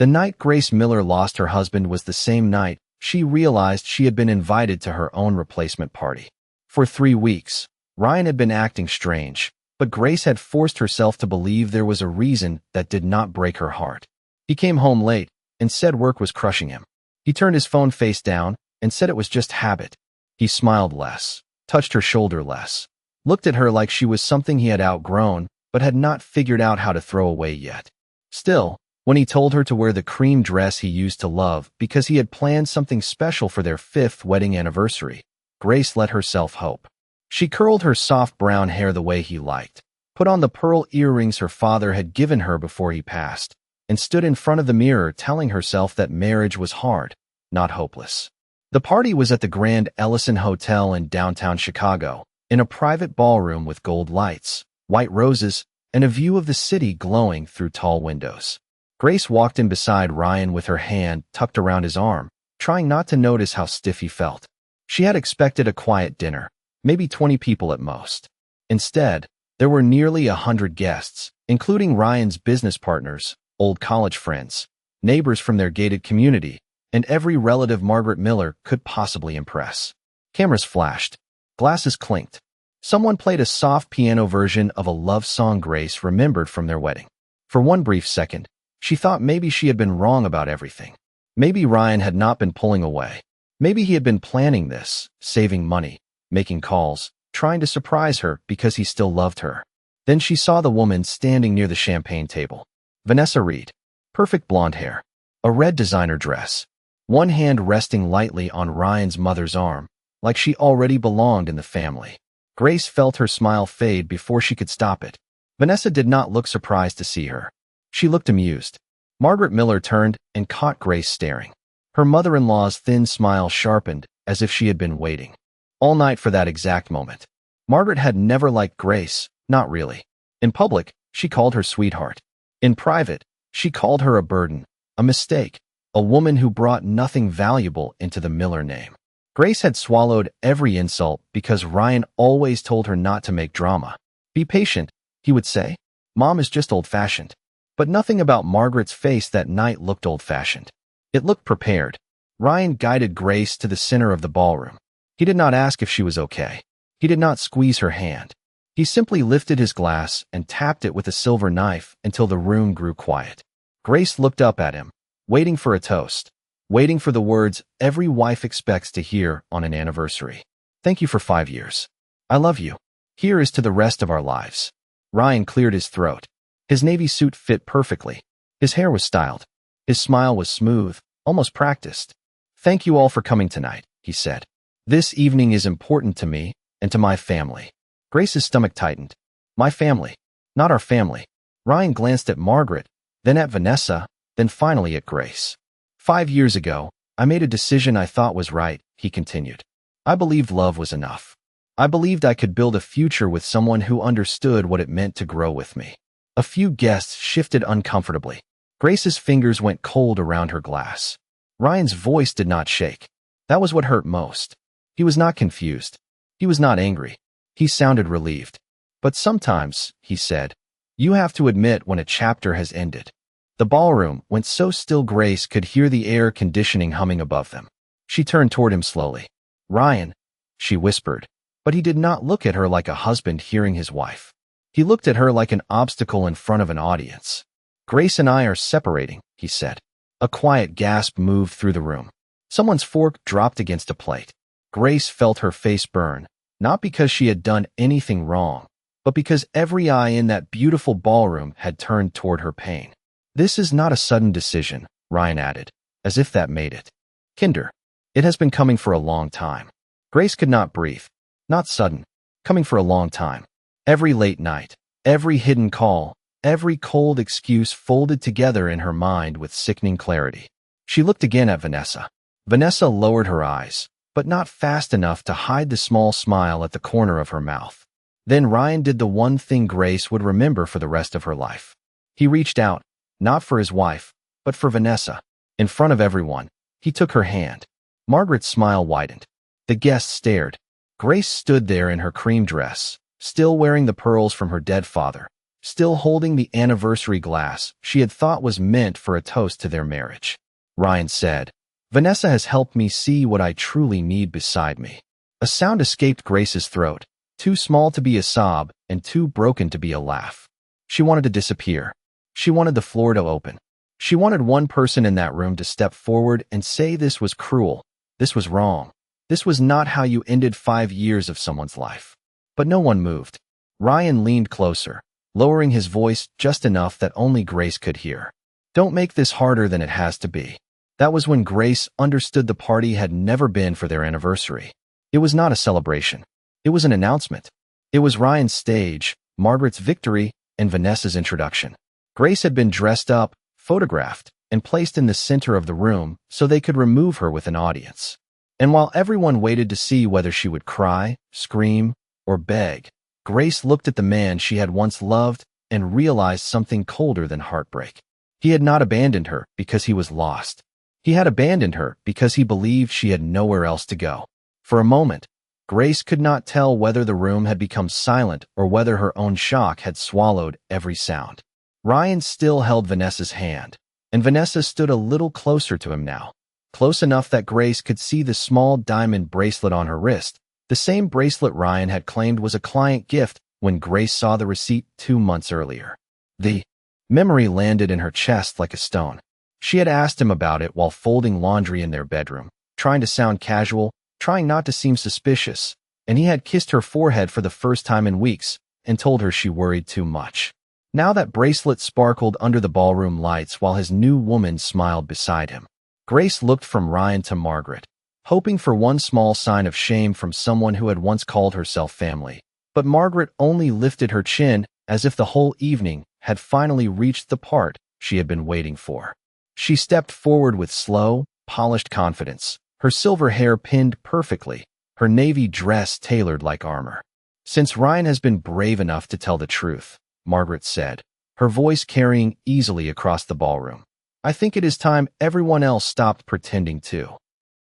The night Grace Miller lost her husband was the same night she realized she had been invited to her own replacement party. For 3 weeks, Ryan had been acting strange, but Grace had forced herself to believe there was a reason that did not break her heart. He came home late and said work was crushing him. He turned his phone face down and said it was just habit. He smiled less, touched her shoulder less, looked at her like she was something he had outgrown but had not figured out how to throw away yet. Still, when he told her to wear the cream dress he used to love because he had planned something special for their 5th wedding anniversary, Grace let herself hope. She curled her soft brown hair the way he liked, put on the pearl earrings her father had given her before he passed, and stood in front of the mirror telling herself that marriage was hard, not hopeless. The party was at the Grand Ellison Hotel in downtown Chicago, in a private ballroom with gold lights, white roses, and a view of the city glowing through tall windows. Grace walked in beside Ryan with her hand tucked around his arm, trying not to notice how stiff he felt. She had expected a quiet dinner, maybe 20 people at most. Instead, there were nearly 100 guests, including Ryan's business partners, old college friends, neighbors from their gated community, and every relative Margaret Miller could possibly impress. Cameras flashed. Glasses clinked. Someone played a soft piano version of a love song Grace remembered from their wedding. For one brief second, she thought maybe she had been wrong about everything. Maybe Ryan had not been pulling away. Maybe he had been planning this, saving money, making calls, trying to surprise her because he still loved her. Then she saw the woman standing near the champagne table. Vanessa Reed. Perfect blonde hair. A red designer dress. One hand resting lightly on Ryan's mother's arm, like she already belonged in the family. Grace felt her smile fade before she could stop it. Vanessa did not look surprised to see her. She looked amused. Margaret Miller turned and caught Grace staring. Her mother-in-law's thin smile sharpened as if she had been waiting all night for that exact moment. Margaret had never liked Grace, not really. In public, she called her sweetheart. In private, she called her a burden, a mistake, a woman who brought nothing valuable into the Miller name. Grace had swallowed every insult because Ryan always told her not to make drama. Be patient, he would say. Mom is just old-fashioned. But nothing about Margaret's face that night looked old-fashioned. It looked prepared. Ryan guided Grace to the center of the ballroom. He did not ask if she was okay. He did not squeeze her hand. He simply lifted his glass and tapped it with a silver knife until the room grew quiet. Grace looked up at him, waiting for a toast, waiting for the words every wife expects to hear on an anniversary. Thank you for 5 years. I love you. Here is to the rest of our lives. Ryan cleared his throat. His navy suit fit perfectly. His hair was styled. His smile was smooth, almost practiced. Thank you all for coming tonight, he said. This evening is important to me and to my family. Grace's stomach tightened. My family, not our family. Ryan glanced at Margaret, then at Vanessa, then finally at Grace. 5 years ago, I made a decision I thought was right, he continued. I believed love was enough. I believed I could build a future with someone who understood what it meant to grow with me. A few guests shifted uncomfortably. Grace's fingers went cold around her glass. Ryan's voice did not shake. That was what hurt most. He was not confused. He was not angry. He sounded relieved. But sometimes, he said, you have to admit when a chapter has ended. The ballroom went so still Grace could hear the air conditioning humming above them. She turned toward him slowly. Ryan, she whispered, but he did not look at her like a husband hearing his wife. He looked at her like an obstacle in front of an audience. Grace and I are separating, he said. A quiet gasp moved through the room. Someone's fork dropped against a plate. Grace felt her face burn, not because she had done anything wrong, but because every eye in that beautiful ballroom had turned toward her pain. This is not a sudden decision, Ryan added, as if that made it. Kinder. It has been coming for a long time. Grace could not breathe. Not sudden. Coming for a long time. Every late night, every hidden call, every cold excuse folded together in her mind with sickening clarity. She looked again at Vanessa. Vanessa lowered her eyes, but not fast enough to hide the small smile at the corner of her mouth. Then Ryan did the one thing Grace would remember for the rest of her life. He reached out, not for his wife, but for Vanessa. In front of everyone, he took her hand. Margaret's smile widened. The guests stared. Grace stood there in her cream dress, still wearing the pearls from her dead father, still holding the anniversary glass she had thought was meant for a toast to their marriage. Ryan said, "Vanessa has helped me see what I truly need beside me." A sound escaped Grace's throat, too small to be a sob and too broken to be a laugh. She wanted to disappear. She wanted the floor to open. She wanted one person in that room to step forward and say this was cruel, this was wrong, this was not how you ended 5 years of someone's life. But no one moved. Ryan leaned closer, lowering his voice just enough that only Grace could hear. "Don't make this harder than it has to be." That was when Grace understood the party had never been for their anniversary. It was not a celebration. It was an announcement. It was Ryan's stage, Margaret's victory, and Vanessa's introduction. Grace had been dressed up, photographed, and placed in the center of the room so they could remove her with an audience. And while everyone waited to see whether she would cry, scream, or beg, Grace looked at the man she had once loved and realized something colder than heartbreak. He had not abandoned her because he was lost. He had abandoned her because he believed she had nowhere else to go. For a moment, Grace could not tell whether the room had become silent or whether her own shock had swallowed every sound. Ryan still held Vanessa's hand, and Vanessa stood a little closer to him now, close enough that Grace could see the small diamond bracelet on her wrist, the same bracelet Ryan had claimed was a client gift when Grace saw the receipt 2 months earlier. The memory landed in her chest like a stone. She had asked him about it while folding laundry in their bedroom, trying to sound casual, trying not to seem suspicious, and he had kissed her forehead for the first time in weeks and told her she worried too much. Now that bracelet sparkled under the ballroom lights while his new woman smiled beside him. Grace looked from Ryan to Margaret, hoping for one small sign of shame from someone who had once called herself family. But Margaret only lifted her chin as if the whole evening had finally reached the part she had been waiting for. She stepped forward with slow, polished confidence, her silver hair pinned perfectly, her navy dress tailored like armor. "Since Ryan has been brave enough to tell the truth," Margaret said, her voice carrying easily across the ballroom, "I think it is time everyone else stopped pretending too."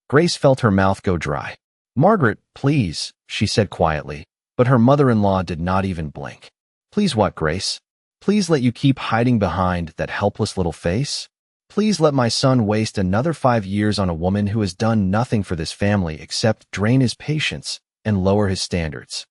Grace felt her mouth go dry. "Margaret, please," she said quietly, but her mother-in-law did not even blink. "Please what, Grace? Please let you keep hiding behind that helpless little face? Please let my son waste another 5 years on a woman who has done nothing for this family except drain his patience and lower his standards."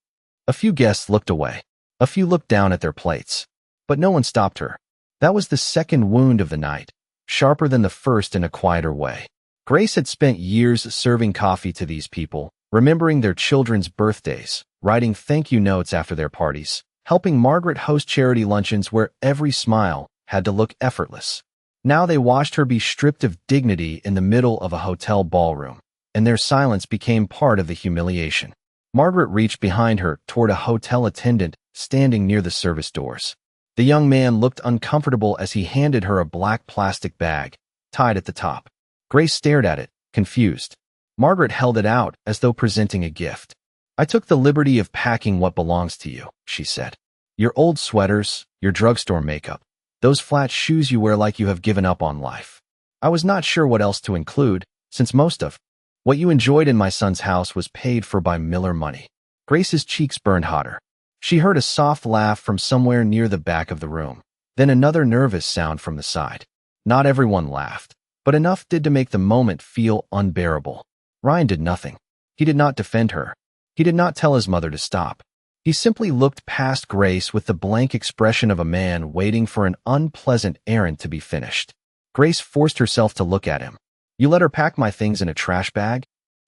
A few guests looked away. A few looked down at their plates. But no one stopped her. That was the second wound of the night, sharper than the first in a quieter way. Grace had spent years serving coffee to these people, remembering their children's birthdays, writing thank you notes after their parties, helping Margaret host charity luncheons where every smile had to look effortless. Now they watched her be stripped of dignity in the middle of a hotel ballroom, and their silence became part of the humiliation. Margaret reached behind her toward a hotel attendant standing near the service doors. The young man looked uncomfortable as he handed her a black plastic bag, tied at the top. Grace stared at it, confused. Margaret held it out as though presenting a gift. "I took the liberty of packing what belongs to you," she said. "Your old sweaters, your drugstore makeup, those flat shoes you wear like you have given up on life. I was not sure what else to include, since most of what you enjoyed in my son's house was paid for by Miller money." Grace's cheeks burned hotter. She heard a soft laugh from somewhere near the back of the room, then another nervous sound from the side. Not everyone laughed, but enough did to make the moment feel unbearable. Ryan did nothing. He did not defend her. He did not tell his mother to stop. He simply looked past Grace with the blank expression of a man waiting for an unpleasant errand to be finished. Grace forced herself to look at him. "You let her pack my things in a trash bag?"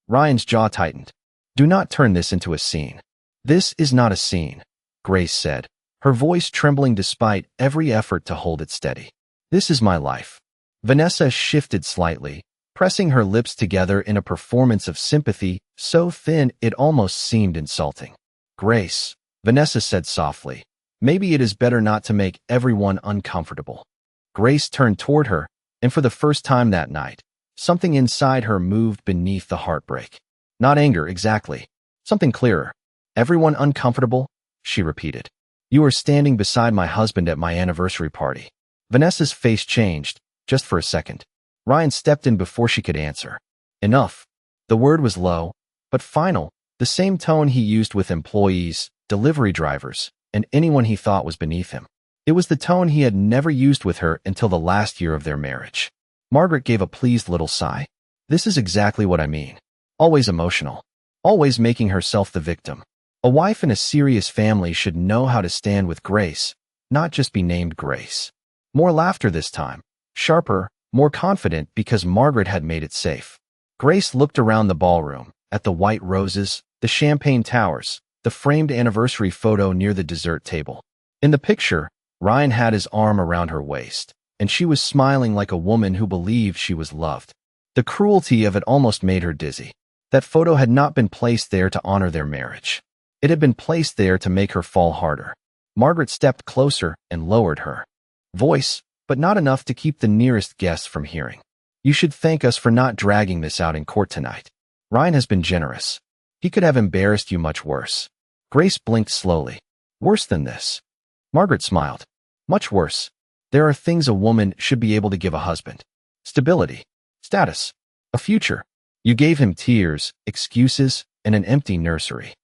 Ryan's jaw tightened. "Do not turn this into a scene." "This is not a scene," Grace said, her voice trembling despite every effort to hold it steady. "This is my life." Vanessa shifted slightly, pressing her lips together in a performance of sympathy so thin it almost seemed insulting. "Grace," Vanessa said softly, "maybe it is better not to make everyone uncomfortable." Grace turned toward her, and for the first time that night, something inside her moved beneath the heartbreak. Not anger, exactly. Something clearer. "Everyone uncomfortable?" she repeated. "You are standing beside my husband at my anniversary party." Vanessa's face changed, just for a second. Ryan stepped in before she could answer. "Enough." The word was low, but final, the same tone he used with employees, delivery drivers, and anyone he thought was beneath him. It was the tone he had never used with her until the last year of their marriage. Margaret gave a pleased little sigh. This is exactly what I mean. Always emotional. Always making herself the victim. A wife in a serious family should know how to stand with Grace, not just be named Grace. More laughter this time. Sharper, more confident because Margaret had made it safe. Grace looked around the ballroom, at the white roses, the champagne towers, the framed anniversary photo near the dessert table. In the picture, Ryan had his arm around her waist, and she was smiling like a woman who believed she was loved. The cruelty of it almost made her dizzy. That photo had not been placed there to honor their marriage. It had been placed there to make her fall harder. Margaret stepped closer and lowered her voice, but not enough to keep the nearest guests from hearing. You should thank us for not dragging this out in court tonight. Ryan has been generous. He could have embarrassed you much worse. Grace blinked slowly. Worse than this. Margaret smiled. Much worse. There are things a woman should be able to give a husband. Stability. Status. A future. You gave him tears, excuses, and an empty nursery.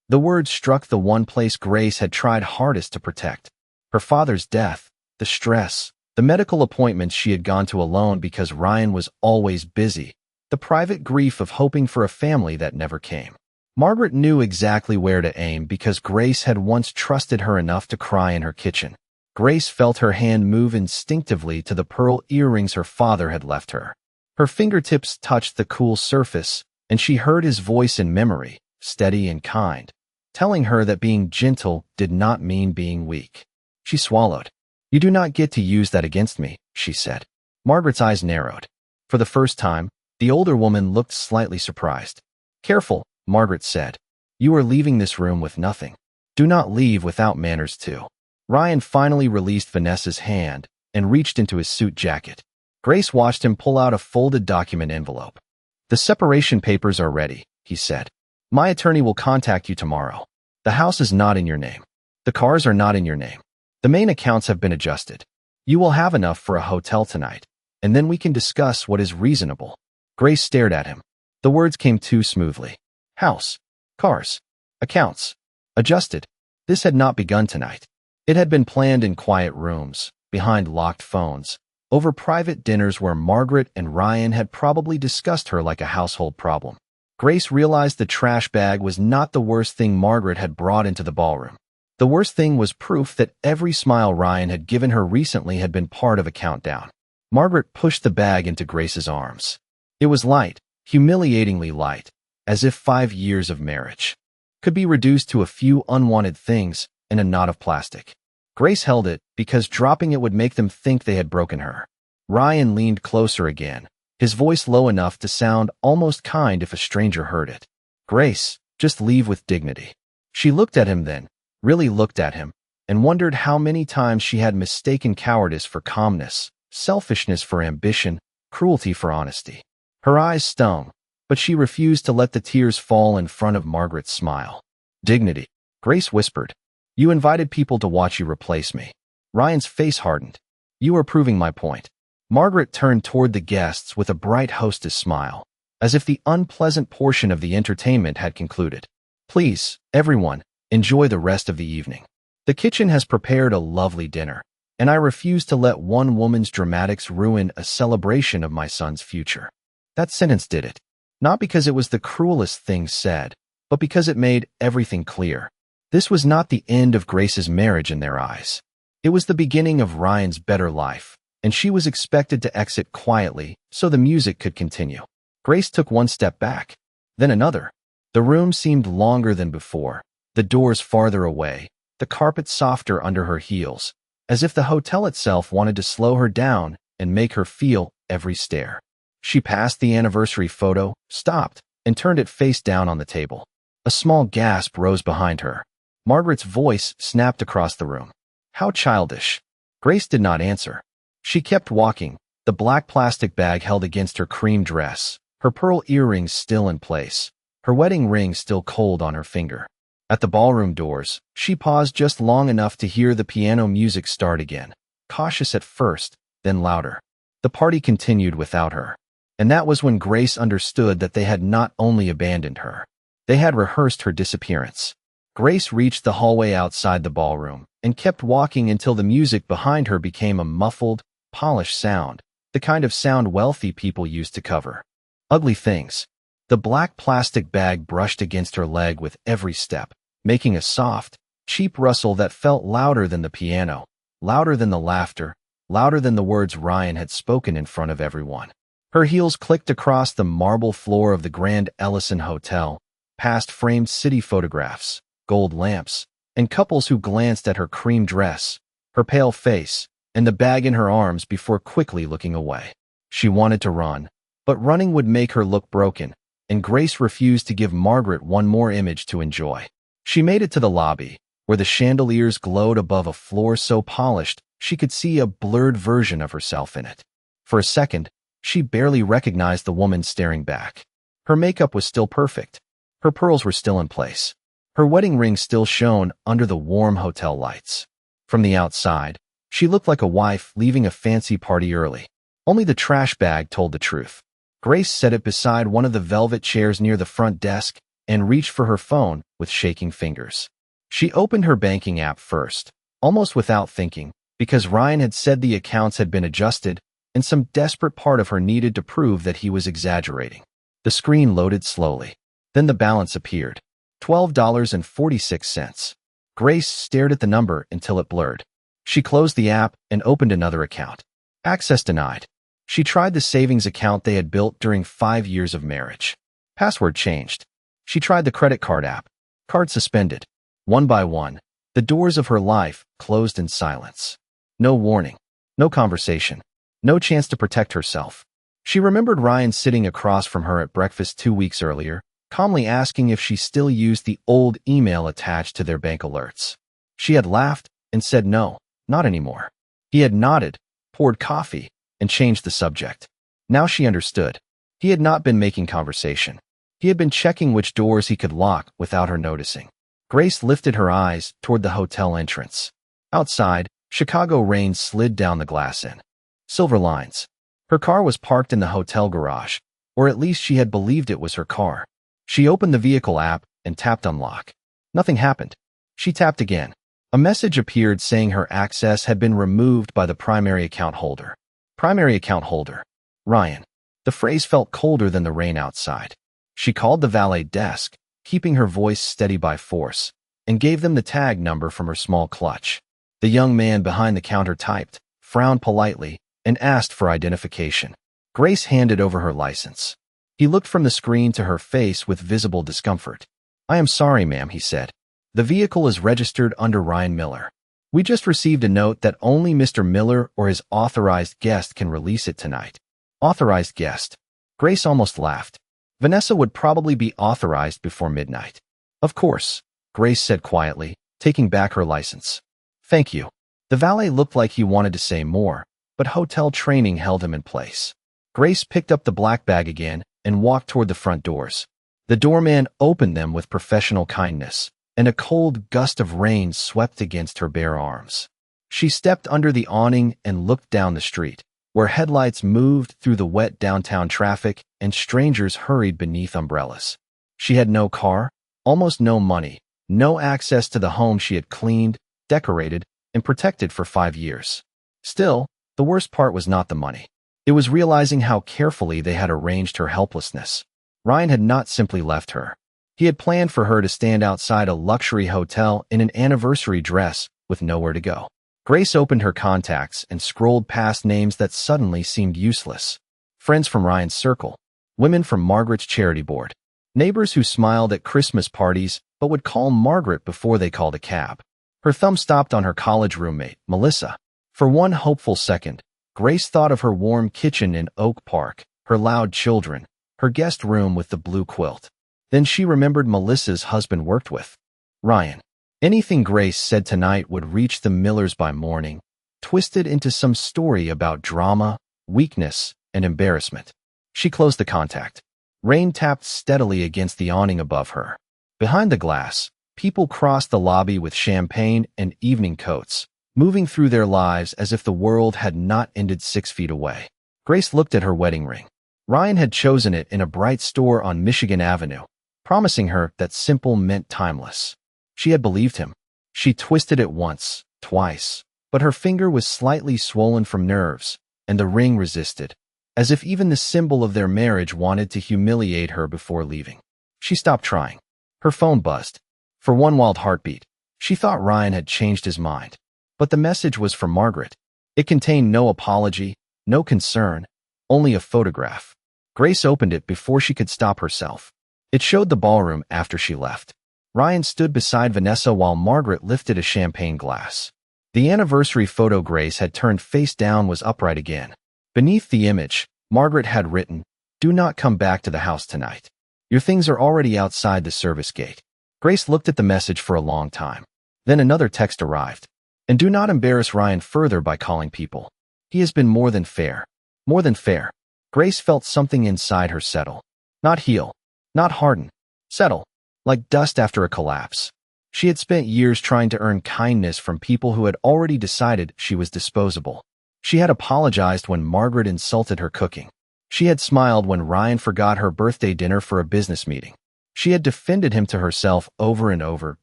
The words struck the one place Grace had tried hardest to protect. Her father's death, the stress, the medical appointments she had gone to alone because Ryan was always busy, the private grief of hoping for a family that never came. Margaret knew exactly where to aim because Grace had once trusted her enough to cry in her kitchen. Grace felt her hand move instinctively to the pearl earrings her father had left her. Her fingertips touched the cool surface, and she heard his voice in memory, steady and kind, telling her that being gentle did not mean being weak. She swallowed. You do not get to use that against me, she said. Margaret's eyes narrowed. For the first time, the older woman looked slightly surprised. Careful, Margaret said. You are leaving this room with nothing. Do not leave without manners too. Ryan finally released Vanessa's hand and reached into his suit jacket. Grace watched him pull out a folded document envelope. The separation papers are ready, he said. My attorney will contact you tomorrow. The house is not in your name. The cars are not in your name. The main accounts have been adjusted. You will have enough for a hotel tonight, and then we can discuss what is reasonable. Grace stared at him. The words came too smoothly. House, cars, accounts, adjusted. This had not begun tonight. It had been planned in quiet rooms, behind locked phones, over private dinners where Margaret and Ryan had probably discussed her like a household problem. Grace realized the trash bag was not the worst thing Margaret had brought into the ballroom. The worst thing was proof that every smile Ryan had given her recently had been part of a countdown. Margaret pushed the bag into Grace's arms. It was light, humiliatingly light, as if 5 years of marriage could be reduced to a few unwanted things and a knot of plastic. Grace held it because dropping it would make them think they had broken her. Ryan leaned closer again, his voice low enough to sound almost kind if a stranger heard it. Grace, just leave with dignity. She looked at him then, really looked at him, and wondered how many times she had mistaken cowardice for calmness, selfishness for ambition, cruelty for honesty. Her eyes stung, but she refused to let the tears fall in front of Margaret's smile. Dignity. Grace whispered. You invited people to watch you replace me. Ryan's face hardened. You are proving my point. Margaret turned toward the guests with a bright hostess smile, as if the unpleasant portion of the entertainment had concluded. Please, everyone, enjoy the rest of the evening. The kitchen has prepared a lovely dinner, and I refuse to let one woman's dramatics ruin a celebration of my son's future. That sentence did it. Not because it was the cruelest thing said, but because it made everything clear. This was not the end of Grace's marriage in their eyes. It was the beginning of Ryan's better life, and she was expected to exit quietly so the music could continue. Grace took one step back, then another. The room seemed longer than before, the doors farther away, the carpet softer under her heels, as if the hotel itself wanted to slow her down and make her feel every stare. She passed the anniversary photo, stopped, and turned it face down on the table. A small gasp rose behind her. Margaret's voice snapped across the room. How childish. Grace did not answer. She kept walking, the black plastic bag held against her cream dress, her pearl earrings still in place, her wedding ring still cold on her finger. At the ballroom doors, she paused just long enough to hear the piano music start again, cautious at first, then louder. The party continued without her. And that was when Grace understood that they had not only abandoned her, they had rehearsed her disappearance. Grace reached the hallway outside the ballroom and kept walking until the music behind her became a muffled, polished sound, the kind of sound wealthy people used to cover ugly things. The black plastic bag brushed against her leg with every step, making a soft, cheap rustle that felt louder than the piano, louder than the laughter, louder than the words Ryan had spoken in front of everyone. Her heels clicked across the marble floor of the Grand Ellison Hotel, past framed city photographs, gold lamps, and couples who glanced at her cream dress, her pale face, and the bag in her arms before quickly looking away. She wanted to run, but running would make her look broken, and Grace refused to give Margaret one more image to enjoy. She made it to the lobby, where the chandeliers glowed above a floor so polished she could see a blurred version of herself in it. For a second, she barely recognized the woman staring back. Her makeup was still perfect. Her pearls were still in place. Her wedding ring still shone under the warm hotel lights. From the outside, she looked like a wife leaving a fancy party early. Only the trash bag told the truth. Grace set it beside one of the velvet chairs near the front desk and reached for her phone with shaking fingers. She opened her banking app first, almost without thinking, because Ryan had said the accounts had been adjusted, and some desperate part of her needed to prove that he was exaggerating. The screen loaded slowly. Then the balance appeared. $12.46. Grace stared at the number until it blurred. She closed the app and opened another account. Access denied. She tried the savings account they had built during 5 years of marriage. Password changed. She tried the credit card app. Card suspended. One by one, the doors of her life closed in silence. No warning. No conversation. No chance to protect herself. She remembered Ryan sitting across from her at breakfast 2 weeks earlier, calmly asking if she still used the old email attached to their bank alerts. She had laughed and said no, not anymore. He had nodded, poured coffee, and changed the subject. Now she understood. He had not been making conversation. He had been checking which doors he could lock without her noticing. Grace lifted her eyes toward the hotel entrance. Outside, Chicago rain slid down the glass in silver lines. Her car was parked in the hotel garage, or at least she had believed it was her car. She opened the vehicle app and tapped unlock. Nothing happened. She tapped again. A message appeared saying her access had been removed by the primary account holder. Primary account holder. Ryan. The phrase felt colder than the rain outside. She called the valet desk, keeping her voice steady by force, and gave them the tag number from her small clutch. The young man behind the counter typed, frowned politely, and asked for identification. Grace handed over her license. He looked from the screen to her face with visible discomfort. "I am sorry, ma'am," he said. "The vehicle is registered under Ryan Miller. We just received a note that only Mr. Miller or his authorized guest can release it tonight." Authorized guest. Grace almost laughed. Vanessa would probably be authorized before midnight. "Of course," Grace said quietly, taking back her license. "Thank you." The valet looked like he wanted to say more, but hotel training held him in place. Grace picked up the black bag again and walked toward the front doors. The doorman opened them with professional kindness, and a cold gust of rain swept against her bare arms. She stepped under the awning and looked down the street, where headlights moved through the wet downtown traffic and strangers hurried beneath umbrellas. She had no car, almost no money, no access to the home she had cleaned, decorated, and protected for 5 years. Still, the worst part was not the money. It was realizing how carefully they had arranged her helplessness. Ryan had not simply left her. He had planned for her to stand outside a luxury hotel in an anniversary dress with nowhere to go. Grace opened her contacts and scrolled past names that suddenly seemed useless. Friends from Ryan's circle, women from Margaret's charity board, neighbors who smiled at Christmas parties but would call Margaret before they called a cab. Her thumb stopped on her college roommate, Melissa. For one hopeful second, Grace thought of her warm kitchen in Oak Park, her loud children, her guest room with the blue quilt. Then she remembered Melissa's husband worked with Ryan. Anything Grace said tonight would reach the Millers by morning, twisted into some story about drama, weakness, and embarrassment. She closed the contact. Rain tapped steadily against the awning above her. Behind the glass, people crossed the lobby with champagne and evening coats, moving through their lives as if the world had not ended 6 feet away. Grace looked at her wedding ring. Ryan had chosen it in a bright store on Michigan Avenue, promising her that simple meant timeless. She had believed him. She twisted it once, twice, but her finger was slightly swollen from nerves, and the ring resisted, as if even the symbol of their marriage wanted to humiliate her before leaving. She stopped trying. Her phone buzzed. For one wild heartbeat, she thought Ryan had changed his mind. But the message was from Margaret. It contained no apology, no concern, only a photograph. Grace opened it before she could stop herself. It showed the ballroom after she left. Ryan stood beside Vanessa while Margaret lifted a champagne glass. The anniversary photo Grace had turned face down was upright again. Beneath the image, Margaret had written, "Do not come back to the house tonight. Your things are already outside the service gate." Grace looked at the message for a long time. Then another text arrived. "And do not embarrass Ryan further by calling people. He has been more than fair." More than fair. Grace felt something inside her settle. Not heal. Not harden. Settle. Like dust after a collapse. She had spent years trying to earn kindness from people who had already decided she was disposable. She had apologized when Margaret insulted her cooking. She had smiled when Ryan forgot her birthday dinner for a business meeting. She had defended him to herself over and over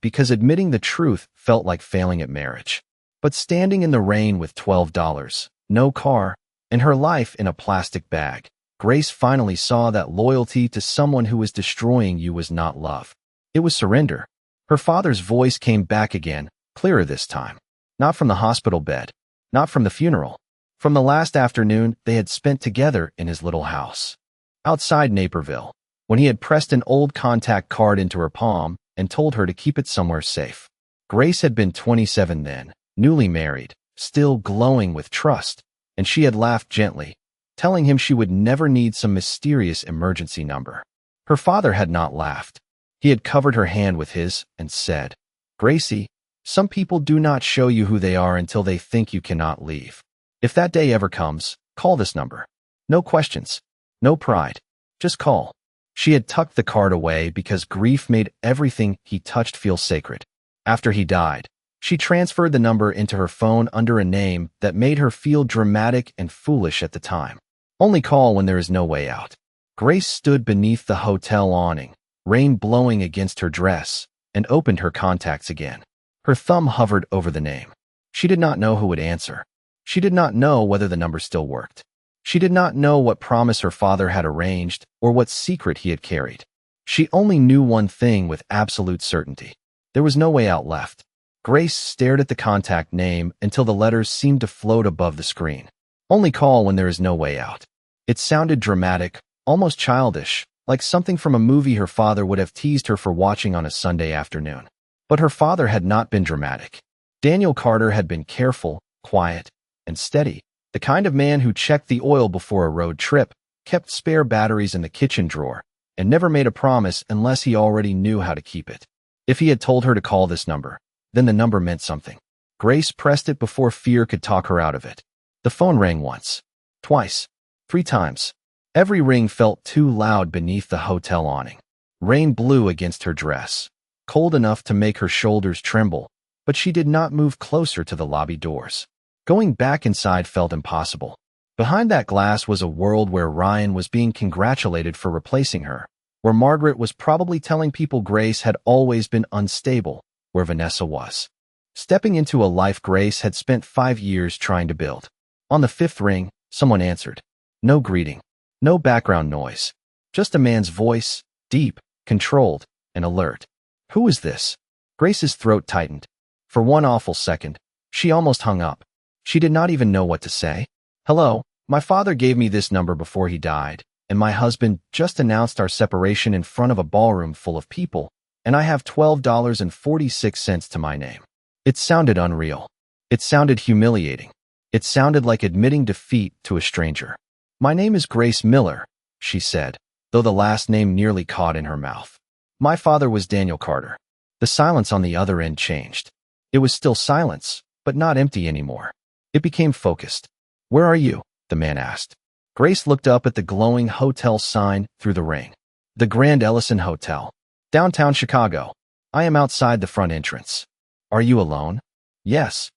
because admitting the truth felt like failing at marriage. But standing in the rain with $12, no car, and her life in a plastic bag, Grace finally saw that loyalty to someone who was destroying you was not love. It was surrender. Her father's voice came back again, clearer this time. Not from the hospital bed. Not from the funeral. From the last afternoon they had spent together in his little house. Outside Naperville, when he had pressed an old contact card into her palm and told her to keep it somewhere safe. Grace had been 27 then, newly married, still glowing with trust, and she had laughed gently, telling him she would never need some mysterious emergency number. Her father had not laughed. He had covered her hand with his and said, "Gracie, some people do not show you who they are until they think you cannot leave. If that day ever comes, call this number. No questions. No pride. Just call." She had tucked the card away because grief made everything he touched feel sacred. After he died, she transferred the number into her phone under a name that made her feel dramatic and foolish at the time. Only call when there is no way out. Grace stood beneath the hotel awning, rain blowing against her dress, and opened her contacts again. Her thumb hovered over the name. She did not know who would answer. She did not know whether the number still worked. She did not know what promise her father had arranged or what secret he had carried. She only knew one thing with absolute certainty. There was no way out left. Grace stared at the contact name until the letters seemed to float above the screen. Only call when there is no way out. It sounded dramatic, almost childish, like something from a movie her father would have teased her for watching on a Sunday afternoon. But her father had not been dramatic. Daniel Carter had been careful, quiet, and steady. The kind of man who checked the oil before a road trip, kept spare batteries in the kitchen drawer, and never made a promise unless he already knew how to keep it. If he had told her to call this number, then the number meant something. Grace pressed it before fear could talk her out of it. The phone rang once, twice, 3 times. Every ring felt too loud beneath the hotel awning. Rain blew against her dress, cold enough to make her shoulders tremble, but she did not move closer to the lobby doors. Going back inside felt impossible. Behind that glass was a world where Ryan was being congratulated for replacing her, where Margaret was probably telling people Grace had always been unstable, where Vanessa was stepping into a life Grace had spent 5 years trying to build. On the 5th ring, someone answered. No greeting, no background noise, just a man's voice, deep, controlled, and alert. Who is this? Grace's throat tightened. For one awful second, she almost hung up. She did not even know what to say. "Hello, my father gave me this number before he died, and my husband just announced our separation in front of a ballroom full of people, and I have $12.46 to my name." It sounded unreal. It sounded humiliating. It sounded like admitting defeat to a stranger. "My name is Grace Miller," she said, though the last name nearly caught in her mouth. "My father was Daniel Carter." The silence on the other end changed. It was still silence, but not empty anymore. It became focused. "Where are you?" the man asked. Grace looked up at the glowing hotel sign through the rain. "The Grand Ellison Hotel. Downtown Chicago. I am outside the front entrance." "Are you alone?" "Yes."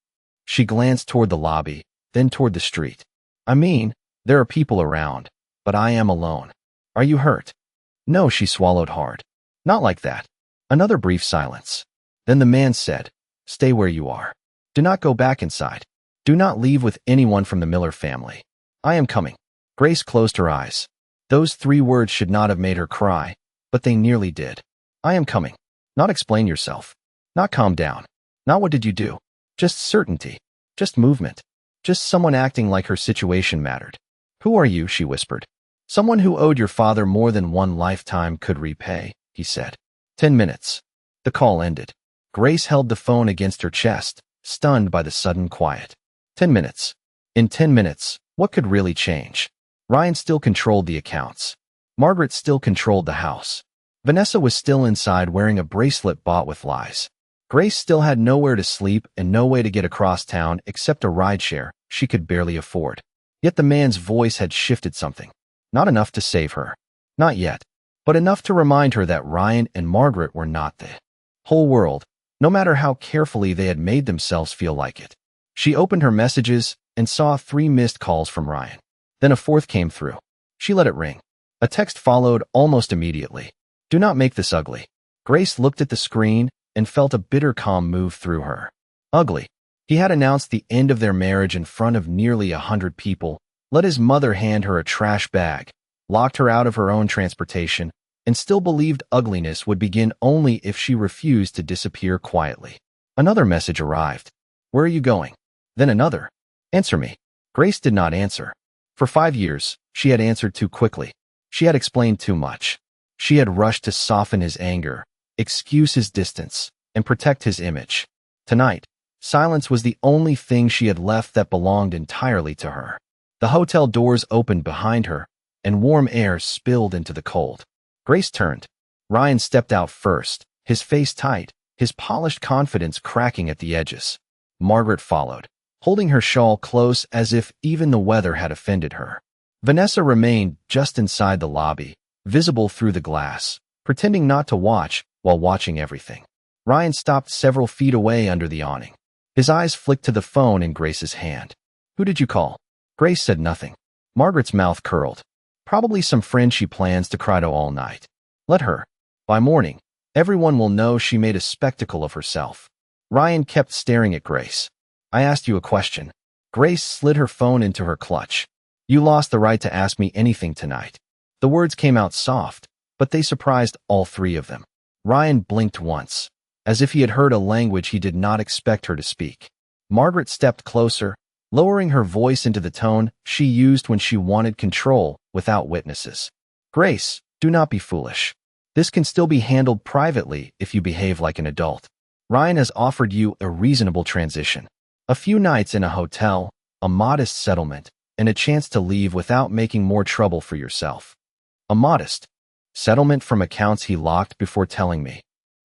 She glanced toward the lobby, then toward the street. "I mean, there are people around, but I am alone. Are you hurt?" "No," she swallowed hard. "Not like that." Another brief silence. Then the man said, "Stay where you are. Do not go back inside. Do not leave with anyone from the Miller family. I am coming." Grace closed her eyes. Those 3 words should not have made her cry, but they nearly did. I am coming. Not explain yourself. Not calm down. Not what did you do. Just certainty. Just movement. Just someone acting like her situation mattered. Who are you? She whispered. Someone who owed your father more than one lifetime could repay, he said. 10 minutes. The call ended. Grace held the phone against her chest, stunned by the sudden quiet. 10 minutes. In 10 minutes, what could really change? Ryan still controlled the accounts. Margaret still controlled the house. Vanessa was still inside wearing a bracelet bought with lies. Grace still had nowhere to sleep and no way to get across town except a rideshare she could barely afford. Yet the man's voice had shifted something. Not enough to save her. Not yet. But enough to remind her that Ryan and Margaret were not the whole world, no matter how carefully they had made themselves feel like it. She opened her messages and saw 3 missed calls from Ryan. Then a 4th came through. She let it ring. A text followed almost immediately. Do not make this ugly. Grace looked at the screen and felt a bitter calm move through her. Ugly. He had announced the end of their marriage in front of nearly 100 people, let his mother hand her a trash bag, locked her out of her own transportation, and still believed ugliness would begin only if she refused to disappear quietly. Another message arrived. Where are you going? Then another. Answer me. Grace did not answer. For 5 years, she had answered too quickly. She had explained too much. She had rushed to soften his anger, excuse his distance, and protect his image. Tonight, silence was the only thing she had left that belonged entirely to her. The hotel doors opened behind her, and warm air spilled into the cold. Grace turned. Ryan stepped out first, his face tight, his polished confidence cracking at the edges. Margaret followed, holding her shawl close as if even the weather had offended her. Vanessa remained just inside the lobby, visible through the glass, pretending not to watch while watching everything. Ryan stopped several feet away under the awning. His eyes flicked to the phone in Grace's hand. Who did you call? Grace said nothing. Margaret's mouth curled. Probably some friend she plans to cry to all night. Let her. By morning, everyone will know she made a spectacle of herself. Ryan kept staring at Grace. I asked you a question. Grace slid her phone into her clutch. You lost the right to ask me anything tonight. The words came out soft, but they surprised all 3 of them. Ryan blinked once, as if he had heard a language he did not expect her to speak. Margaret stepped closer, lowering her voice into the tone she used when she wanted control without witnesses. Grace, do not be foolish. This can still be handled privately if you behave like an adult. Ryan has offered you a reasonable transition. A few nights in a hotel, a modest settlement, and a chance to leave without making more trouble for yourself. A modest settlement from accounts he locked before telling me.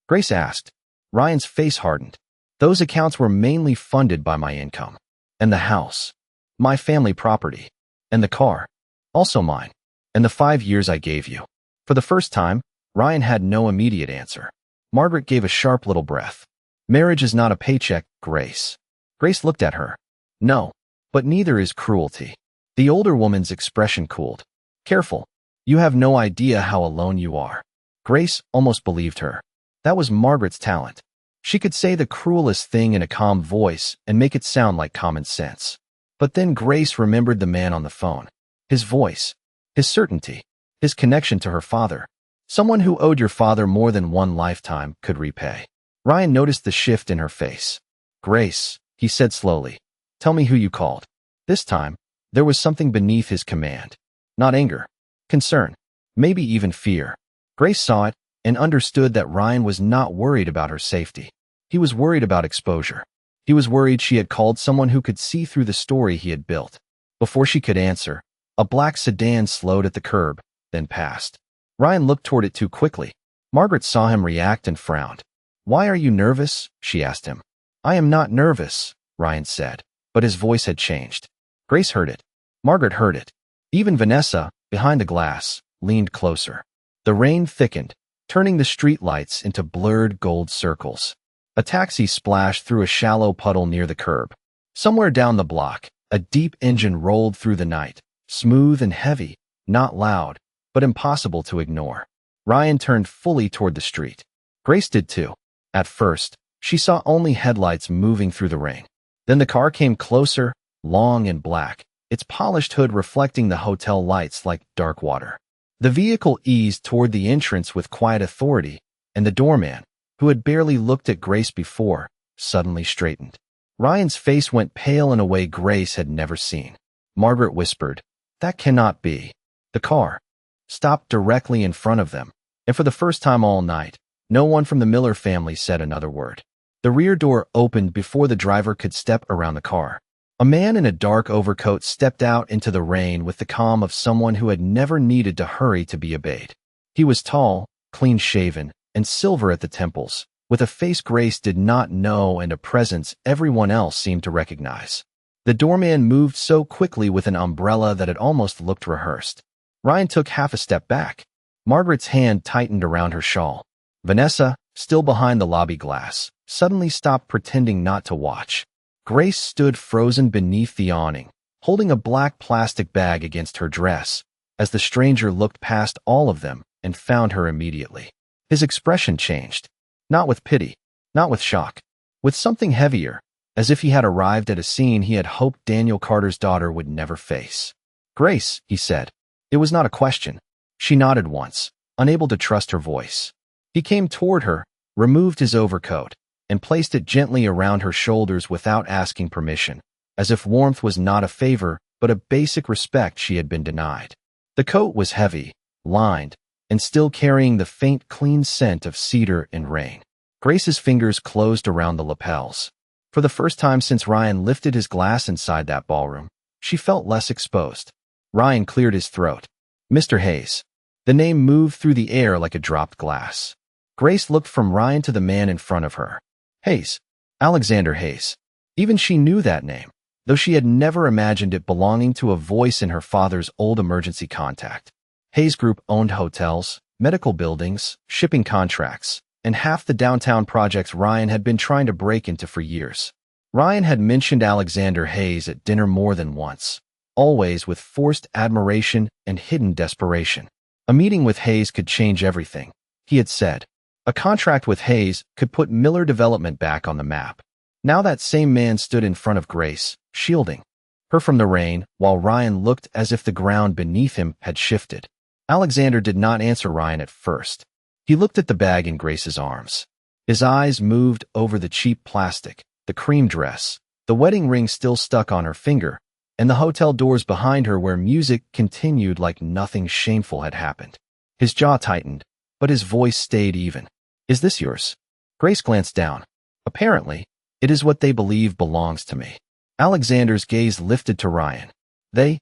Grace asked. Ryan's face hardened. Those accounts were mainly funded by my income. And the house. My family property. And the car. Also mine. And the 5 years I gave you. For the first time, Ryan had no immediate answer. Margaret gave a sharp little breath. Marriage is not a paycheck, Grace. Grace looked at her. No, but neither is cruelty. The older woman's expression cooled. Careful. You have no idea how alone you are. Grace almost believed her. That was Margaret's talent. She could say the cruelest thing in a calm voice and make it sound like common sense. But then Grace remembered the man on the phone. His voice. His certainty. His connection to her father. Someone who owed your father more than one lifetime could repay. Ryan noticed the shift in her face. Grace, he said slowly. Tell me who you called. This time, there was something beneath his command. Not anger. Concern. Maybe even fear. Grace saw it and understood that Ryan was not worried about her safety. He was worried about exposure. He was worried she had called someone who could see through the story he had built. Before she could answer, a black sedan slowed at the curb, then passed. Ryan looked toward it too quickly. Margaret saw him react and frowned. Why are you nervous? She asked him. I am not nervous, Ryan said, but his voice had changed. Grace heard it. Margaret heard it. Even Vanessa, behind the glass, leaned closer. The rain thickened, turning the streetlights into blurred gold circles. A taxi splashed through a shallow puddle near the curb. Somewhere down the block, a deep engine rolled through the night, smooth and heavy, not loud, but impossible to ignore. Ryan turned fully toward the street. Grace did too. At first, She saw only headlights moving through the rain. Then the car came closer, long and black, its polished hood reflecting the hotel lights like dark water. The vehicle eased toward the entrance with quiet authority, and the doorman, who had barely looked at Grace before, suddenly straightened. Ryan's face went pale in a way Grace had never seen. Margaret whispered, "That cannot be." The car stopped directly in front of them, and for the first time all night, no one from the Miller family said another word. The rear door opened before the driver could step around the car. A man in a dark overcoat stepped out into the rain with the calm of someone who had never needed to hurry to be obeyed. He was tall, clean-shaven, and silver at the temples, with a face Grace did not know and a presence everyone else seemed to recognize. The doorman moved so quickly with an umbrella that it almost looked rehearsed. Ryan took half a step back. Margaret's hand tightened around her shawl. Vanessa, still behind the lobby glass, suddenly stopped pretending not to watch. Grace stood frozen beneath the awning, holding a black plastic bag against her dress, as the stranger looked past all of them and found her immediately. His expression changed. Not with pity, not with shock, with something heavier, as if he had arrived at a scene he had hoped Daniel Carter's daughter would never face. "Grace," he said. It was not a question. She nodded once, unable to trust her voice. He came toward her, removed his overcoat, and placed it gently around her shoulders without asking permission, as if warmth was not a favor but a basic respect she had been denied. The coat was heavy, lined, and still carrying the faint, clean scent of cedar and rain. Grace's fingers closed around the lapels. For the first time since Ryan lifted his glass inside that ballroom, she felt less exposed. Ryan cleared his throat. "Mr. Hayes." The name moved through the air like a dropped glass. Grace looked from Ryan to the man in front of her. Hayes. Alexander Hayes. Even she knew that name, though she had never imagined it belonging to a voice in her father's old emergency contact. Hayes Group owned hotels, medical buildings, shipping contracts, and half the downtown projects Ryan had been trying to break into for years. Ryan had mentioned Alexander Hayes at dinner more than once, always with forced admiration and hidden desperation. A meeting with Hayes could change everything, he had said. A contract with Hayes could put Miller Development back on the map. Now that same man stood in front of Grace, shielding her from the rain, while Ryan looked as if the ground beneath him had shifted. Alexander did not answer Ryan at first. He looked at the bag in Grace's arms. His eyes moved over the cheap plastic, the cream dress, the wedding ring still stuck on her finger, and the hotel doors behind her where music continued like nothing shameful had happened. His jaw tightened, but his voice stayed even. "Is this yours?" Grace glanced down. "Apparently, it is what they believe belongs to me." Alexander's gaze lifted to Ryan. "They?"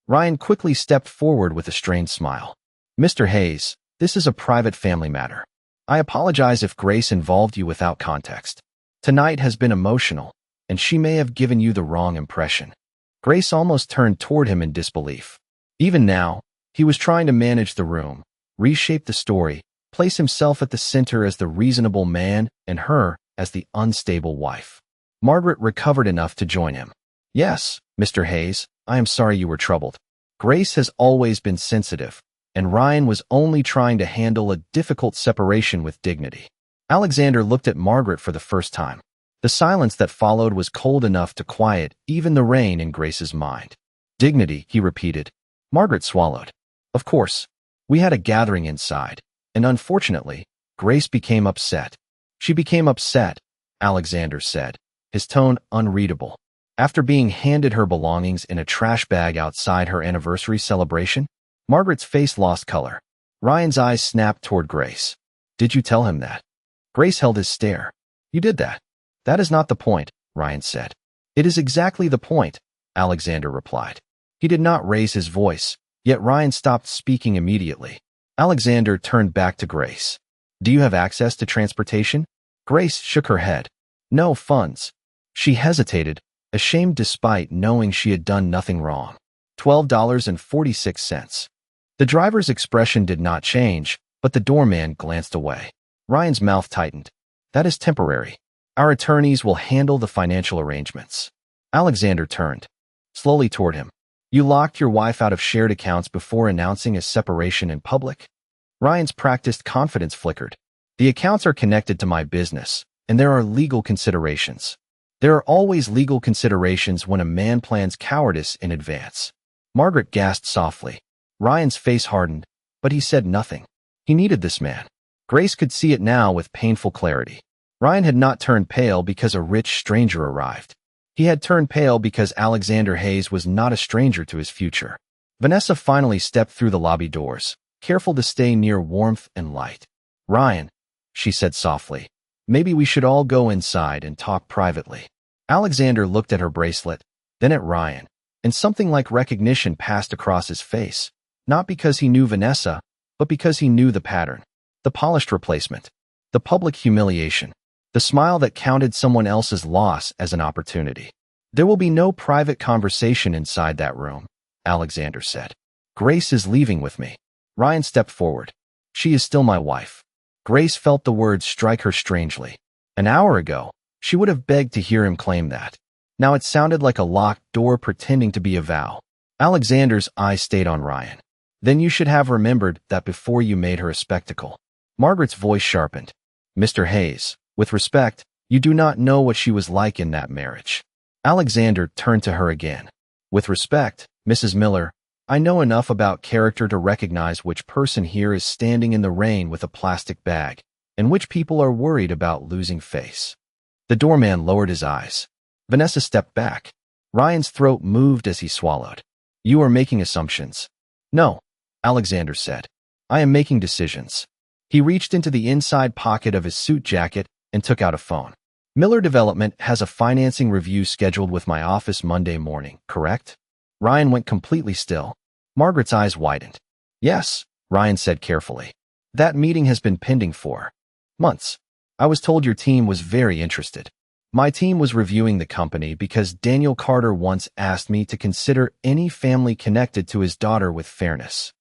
Ryan quickly stepped forward with a strained smile. "Mr. Hayes, this is a private family matter. I apologize if Grace involved you without context. Tonight has been emotional, and she may have given you the wrong impression." Grace almost turned toward him in disbelief. Even now, he was trying to manage the room, reshape the story, place himself at the center as the reasonable man and her as the unstable wife. Margaret recovered enough to join him. "Yes, Mr. Hayes, I am sorry you were troubled." Grace has always been sensitive, and Ryan was only trying to handle a difficult separation with dignity. Alexander looked at Margaret for the first time. The silence that followed was cold enough to quiet even the rain in Grace's mind. "Dignity," he repeated. Margaret swallowed. "Of course. We had a gathering inside, and unfortunately, Grace became upset." "She became upset," Alexander said, his tone unreadable. "After being handed her belongings in a trash bag outside her anniversary celebration?" Margaret's face lost color. Ryan's eyes snapped toward Grace. "Did you tell him that?" Grace held his stare. "You did that." "That is not the point," Ryan said. "It is exactly the point," Alexander replied. He did not raise his voice, yet Ryan stopped speaking immediately. Alexander turned back to Grace. "Do you have access to transportation?" Grace shook her head. "No funds." She hesitated, ashamed despite knowing she had done nothing wrong. $12.46. The driver's expression did not change, but the doorman glanced away. Ryan's mouth tightened. "That is temporary. Our attorneys will handle the financial arrangements." Alexander turned slowly toward him. "You locked your wife out of shared accounts before announcing a separation in public?" Ryan's practiced confidence flickered. "The accounts are connected to my business, and there are legal considerations. There are always legal considerations when a man plans cowardice in advance. Margaret gasped softly. Ryan's face hardened, but he said nothing. He needed this man. Grace could see it now with painful clarity. Ryan had not turned pale because a rich stranger arrived. He had turned pale because Alexander Hayes was not a stranger to his future. Vanessa finally stepped through the lobby doors, careful to stay near warmth and light. "Ryan," she said softly, "maybe we should all go inside and talk privately." Alexander looked at her bracelet, then at Ryan, and something like recognition passed across his face, not because he knew Vanessa, but because he knew the pattern. The polished replacement. The public humiliation. The smile that counted someone else's loss as an opportunity. "There will be no private conversation inside that room," Alexander said. "Grace is leaving with me." Ryan stepped forward. "She is still my wife." Grace felt the words strike her strangely. An hour ago, she would have begged to hear him claim that. Now it sounded like a locked door pretending to be a vow. Alexander's eyes stayed on Ryan. "Then you should have remembered that before you made her a spectacle." Margaret's voice sharpened. "Mr. Hayes, with respect, you do not know what she was like in that marriage." Alexander turned to her again. "With respect, Mrs. Miller, I know enough about character to recognize which person here is standing in the rain with a plastic bag, and which people are worried about losing face." The doorman lowered his eyes. Vanessa stepped back. Ryan's throat moved as he swallowed. "You are making assumptions." "No," Alexander said. "I am making decisions." He reached into the inside pocket of his suit jacket and took out a phone. "Miller Development has a financing review scheduled with my office Monday morning, correct?" Ryan went completely still. Margaret's eyes widened. "Yes," Ryan said carefully. "That meeting has been pending for months. I was told your team was very interested. My team was reviewing the company because Daniel Carter once asked me to consider any family connected to his daughter with fairness."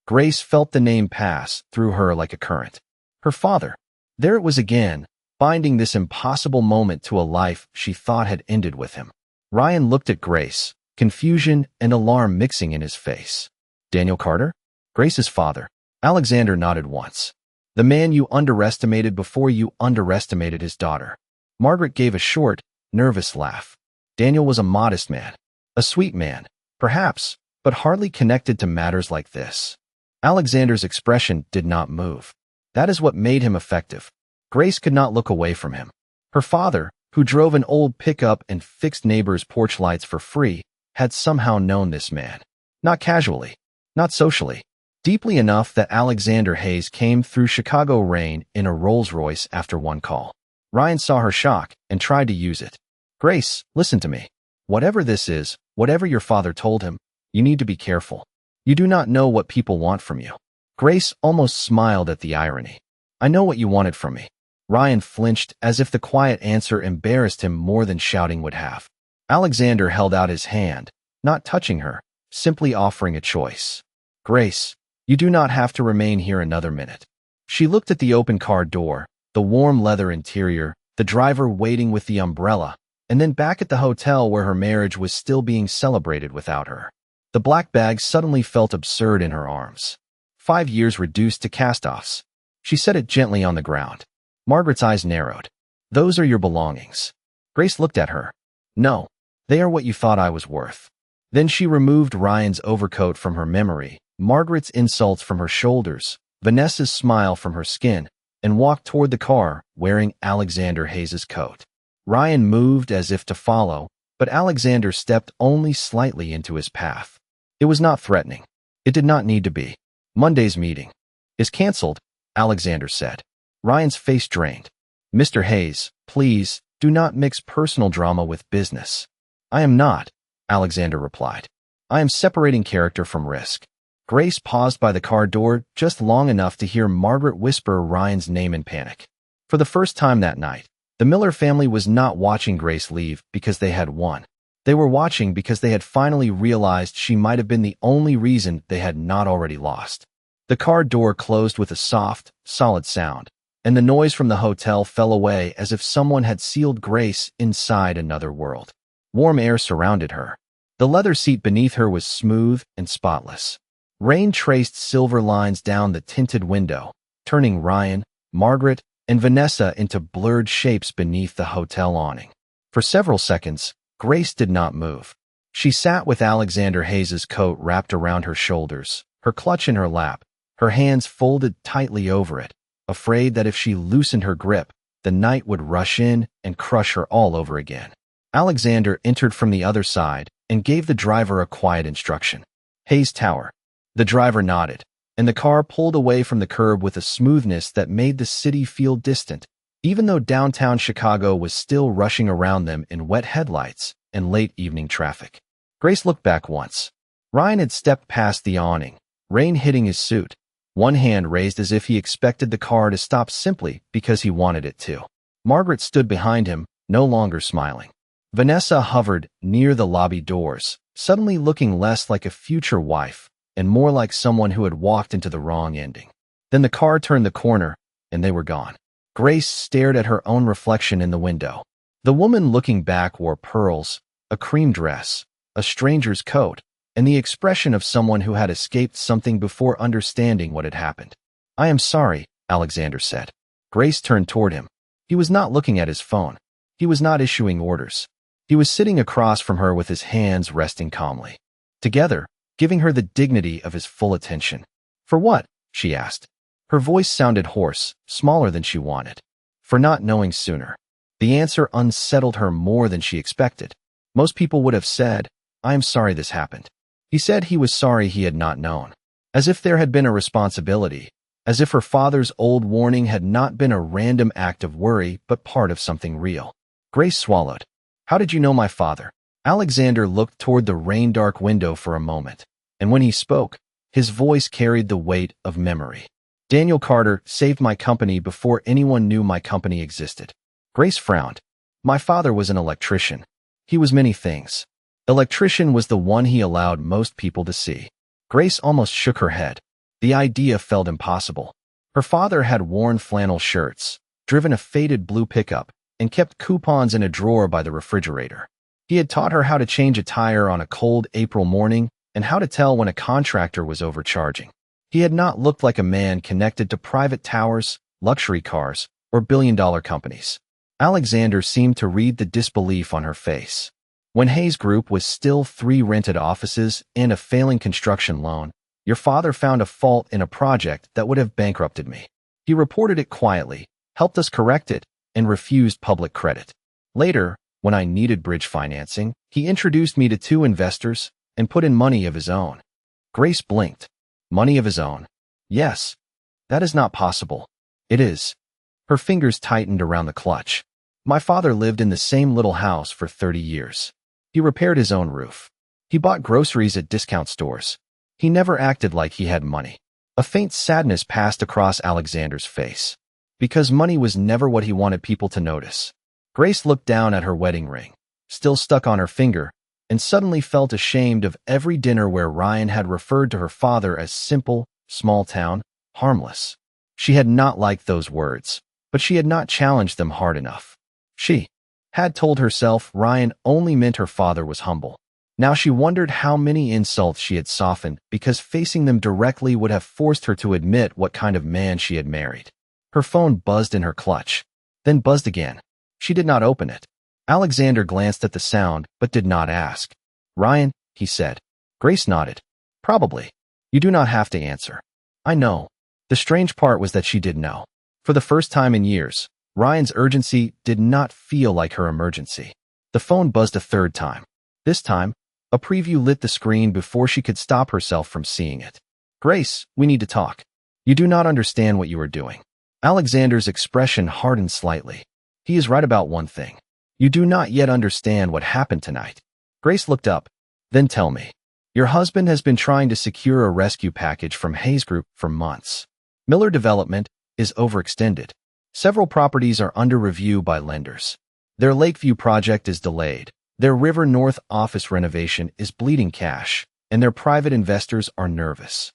Grace felt the name pass through her like a current. Her father. There it was again, binding this impossible moment to a life she thought had ended with him. Ryan looked at Grace, confusion and alarm mixing in his face. "Daniel Carter? Grace's father." Alexander nodded once. "The man you underestimated before you underestimated his daughter." Margaret gave a short, nervous laugh. "Daniel was a modest man. A sweet man, perhaps, but hardly connected to matters like this." Alexander's expression did not move. That is what made him effective. Grace could not look away from him. Her father, who drove an old pickup and fixed neighbors' porch lights for free, had somehow known this man. Not casually, not socially. Deeply enough that Alexander Hayes came through Chicago rain in a Rolls-Royce after one call. Ryan saw her shock and tried to use it. "Grace, listen to me. Whatever this is, whatever your father told him, you need to be careful. You do not know what people want from you." Grace almost smiled at the irony. "I know what you wanted from me." Ryan flinched as if the quiet answer embarrassed him more than shouting would have. Alexander held out his hand, not touching her, simply offering a choice. "Grace, you do not have to remain here another minute." She looked at the open car door, the warm leather interior, the driver waiting with the umbrella, and then back at the hotel where her marriage was still being celebrated without her. The black bag suddenly felt absurd in her arms. 5 years reduced to cast-offs. She set it gently on the ground. Margaret's eyes narrowed. "Those are your belongings." Grace looked at her. "No, they are what you thought I was worth." Then she removed Ryan's overcoat from her memory, Margaret's insults from her shoulders, Vanessa's smile from her skin, and walked toward the car, wearing Alexander Hayes' coat. Ryan moved as if to follow, but Alexander stepped only slightly into his path. It was not threatening. It did not need to be. "Monday's meeting is canceled," Alexander said. Ryan's face drained. "Mr. Hayes, please, do not mix personal drama with business." "I am not," Alexander replied. "I am separating character from risk." Grace paused by the car door just long enough to hear Margaret whisper Ryan's name in panic. For the first time that night, the Miller family was not watching Grace leave because they had won. They were watching because they had finally realized she might have been the only reason they had not already lost. The car door closed with a soft, solid sound, and the noise from the hotel fell away as if someone had sealed Grace inside another world. Warm air surrounded her. The leather seat beneath her was smooth and spotless. Rain traced silver lines down the tinted window, turning Ryan, Margaret, and Vanessa into blurred shapes beneath the hotel awning. For several seconds, Grace did not move. She sat with Alexander Hayes's coat wrapped around her shoulders, her clutch in her lap, her hands folded tightly over it, afraid that if she loosened her grip, the night would rush in and crush her all over again. Alexander entered from the other side and gave the driver a quiet instruction. Hayes Tower. The driver nodded, and the car pulled away from the curb with a smoothness that made the city feel distant, even though downtown Chicago was still rushing around them in wet headlights and late evening traffic. Grace looked back once. Ryan had stepped past the awning, rain hitting his suit, one hand raised as if he expected the car to stop simply because he wanted it to. Margaret stood behind him, no longer smiling. Vanessa hovered near the lobby doors, suddenly looking less like a future wife and more like someone who had walked into the wrong ending. Then the car turned the corner, and they were gone. Grace stared at her own reflection in the window. The woman looking back wore pearls, a cream dress, a stranger's coat, and the expression of someone who had escaped something before understanding what had happened. "I am sorry," Alexander said. Grace turned toward him. He was not looking at his phone. He was not issuing orders. He was sitting across from her with his hands resting calmly. Together, giving her the dignity of his full attention. "For what?" she asked. Her voice sounded hoarse, smaller than she wanted. "For not knowing sooner." The answer unsettled her more than she expected. Most people would have said, "I am sorry this happened." He said he was sorry he had not known. As if there had been a responsibility, as if her father's old warning had not been a random act of worry but part of something real. Grace swallowed. "How did you know my father?" Alexander looked toward the rain-dark window for a moment, and when he spoke, his voice carried the weight of memory. "Daniel Carter saved my company before anyone knew my company existed." Grace frowned. "My father was an electrician. He was many things. Electrician was the one he allowed most people to see." Grace almost shook her head. The idea felt impossible. Her father had worn flannel shirts, driven a faded blue pickup, and kept coupons in a drawer by the refrigerator. He had taught her how to change a tire on a cold April morning and how to tell when a contractor was overcharging. He had not looked like a man connected to private towers, luxury cars, or billion-dollar companies. Alexander seemed to read the disbelief on her face. "When Hayes Group was still 3 rented offices and a failing construction loan, your father found a fault in a project that would have bankrupted me. He reported it quietly, helped us correct it, and refused public credit. Later, when I needed bridge financing, he introduced me to 2 investors and put in money of his own." Grace blinked. "Money of his own?" "Yes. That is not possible." "It is." Her fingers tightened around the clutch. "My father lived in the same little house for 30 years. He repaired his own roof. He bought groceries at discount stores. He never acted like he had money." A faint sadness passed across Alexander's face. Because money was never what he wanted people to notice. Grace looked down at her wedding ring, still stuck on her finger, and suddenly felt ashamed of every dinner where Ryan had referred to her father as simple, small town, harmless. She had not liked those words, but she had not challenged them hard enough. She had told herself Ryan only meant her father was humble. Now she wondered how many insults she had softened because facing them directly would have forced her to admit what kind of man she had married. Her phone buzzed in her clutch, then buzzed again. She did not open it. Alexander glanced at the sound, but did not ask. "Ryan," he said. Grace nodded. "Probably. You do not have to answer." "I know." The strange part was that she did know. For the first time in years, Ryan's urgency did not feel like her emergency. The phone buzzed a third time. This time, a preview lit the screen before she could stop herself from seeing it. "Grace, we need to talk. You do not understand what you are doing." Alexander's expression hardened slightly. "He is right about one thing. You do not yet understand what happened tonight." Grace looked up. "Then tell me." "Your husband has been trying to secure a rescue package from Hayes Group for months. Miller Development is overextended. Several properties are under review by lenders. Their Lakeview project is delayed. Their River North office renovation is bleeding cash, and their private investors are nervous."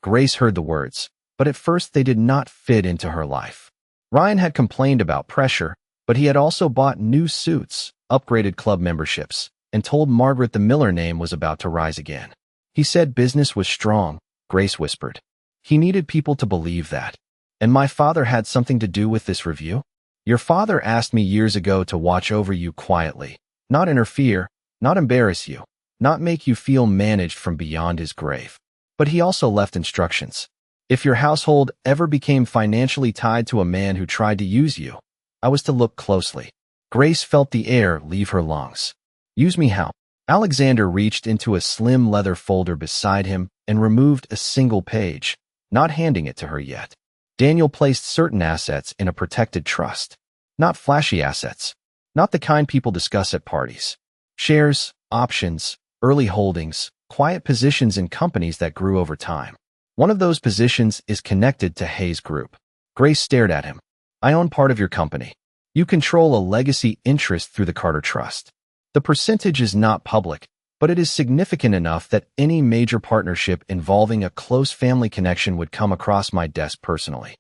Grace heard the words, but at first they did not fit into her life. Ryan had complained about pressure, but he had also bought new suits, upgraded club memberships, and told Margaret the Miller name was about to rise again. He said business was strong, Grace whispered. He needed people to believe that. And my father had something to do with this review? Your father asked me years ago to watch over you quietly, not interfere, not embarrass you, not make you feel managed from beyond his grave. But he also left instructions. If your household ever became financially tied to a man who tried to use you, I was to look closely. Grace felt the air leave her lungs. Use me how? Alexander reached into a slim leather folder beside him and removed a single page, not handing it to her yet. Daniel placed certain assets in a protected trust. Not flashy assets. Not the kind people discuss at parties. Shares, options, early holdings, quiet positions in companies that grew over time. One of those positions is connected to Hayes Group. Grace stared at him. I own part of your company. You control a legacy interest through the Carter Trust. The percentage is not public, but it is significant enough that any major partnership involving a close family connection would come across my desk personally.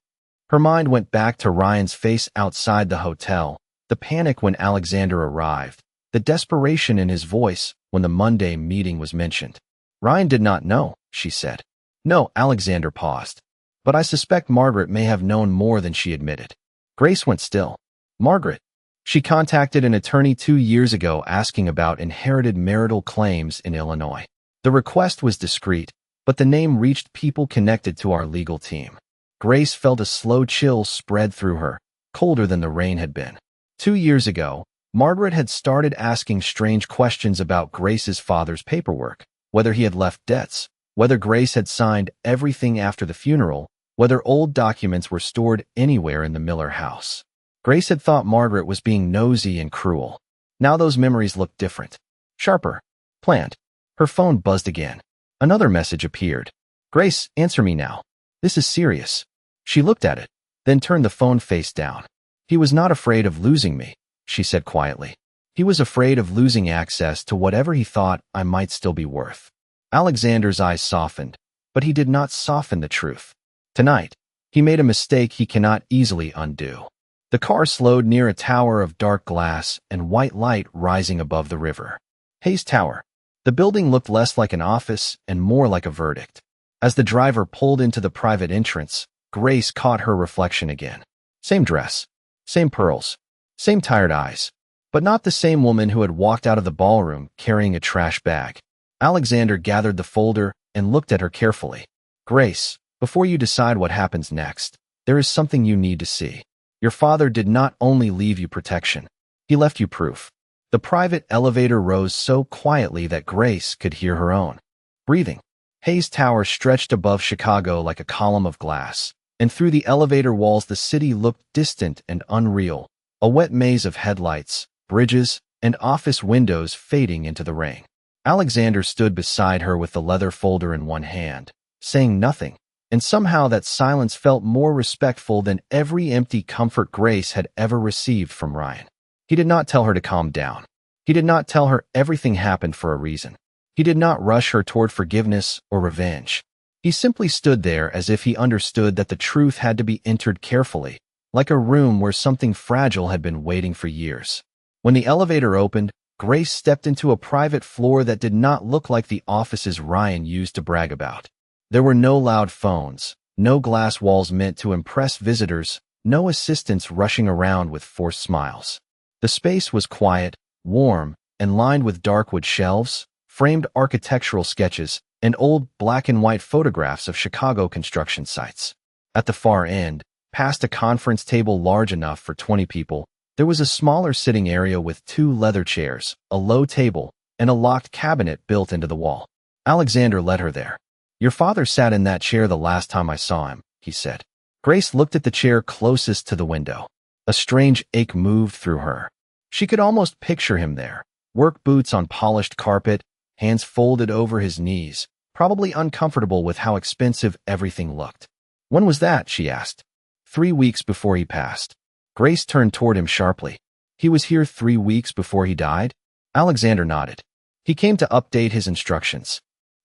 Her mind went back to Ryan's face outside the hotel, the panic when Alexander arrived, the desperation in his voice when the Monday meeting was mentioned. Ryan did not know, she said. No, Alexander paused. But I suspect Margaret may have known more than she admitted. Grace went still. Margaret. She contacted an attorney 2 years ago asking about inherited marital claims in Illinois. The request was discreet, but the name reached people connected to our legal team. Grace felt a slow chill spread through her, colder than the rain had been. 2 years ago, Margaret had started asking strange questions about Grace's father's paperwork, whether he had left debts, whether Grace had signed everything after the funeral, whether old documents were stored anywhere in the Miller house. Grace had thought Margaret was being nosy and cruel. Now those memories looked different. Sharper. Planned. Her phone buzzed again. Another message appeared. Grace, answer me now. This is serious. She looked at it, then turned the phone face down. He was not afraid of losing me, she said quietly. He was afraid of losing access to whatever he thought I might still be worth. Alexander's eyes softened, but he did not soften the truth. Tonight, he made a mistake he cannot easily undo. The car slowed near a tower of dark glass and white light rising above the river. Hayes Tower. The building looked less like an office and more like a verdict. As the driver pulled into the private entrance, Grace caught her reflection again. Same dress, same pearls, same tired eyes, but not the same woman who had walked out of the ballroom carrying a trash bag. Alexander gathered the folder and looked at her carefully. Grace, before you decide what happens next, there is something you need to see. Your father did not only leave you protection, he left you proof. The private elevator rose so quietly that Grace could hear her own breathing. Hayes Tower stretched above Chicago like a column of glass, and through the elevator walls the city looked distant and unreal, a wet maze of headlights, bridges, and office windows fading into the rain. Alexander stood beside her with the leather folder in one hand, saying nothing, and somehow that silence felt more respectful than every empty comfort Grace had ever received from Ryan. He did not tell her to calm down. He did not tell her everything happened for a reason. He did not rush her toward forgiveness or revenge. He simply stood there as if he understood that the truth had to be entered carefully, like a room where something fragile had been waiting for years. When the elevator opened, Grace stepped into a private floor that did not look like the offices Ryan used to brag about. There were no loud phones, no glass walls meant to impress visitors, no assistants rushing around with forced smiles. The space was quiet, warm, and lined with dark wood shelves, framed architectural sketches, and old black-and-white photographs of Chicago construction sites. At the far end, past a conference table large enough for 20 people, there was a smaller sitting area with 2 leather chairs, a low table, and a locked cabinet built into the wall. Alexander led her there. Your father sat in that chair the last time I saw him, he said. Grace looked at the chair closest to the window. A strange ache moved through her. She could almost picture him there, work boots on polished carpet, hands folded over his knees, probably uncomfortable with how expensive everything looked. When was that? She asked. 3 weeks before he passed. Grace turned toward him sharply. He was here 3 weeks before he died? Alexander nodded. He came to update his instructions.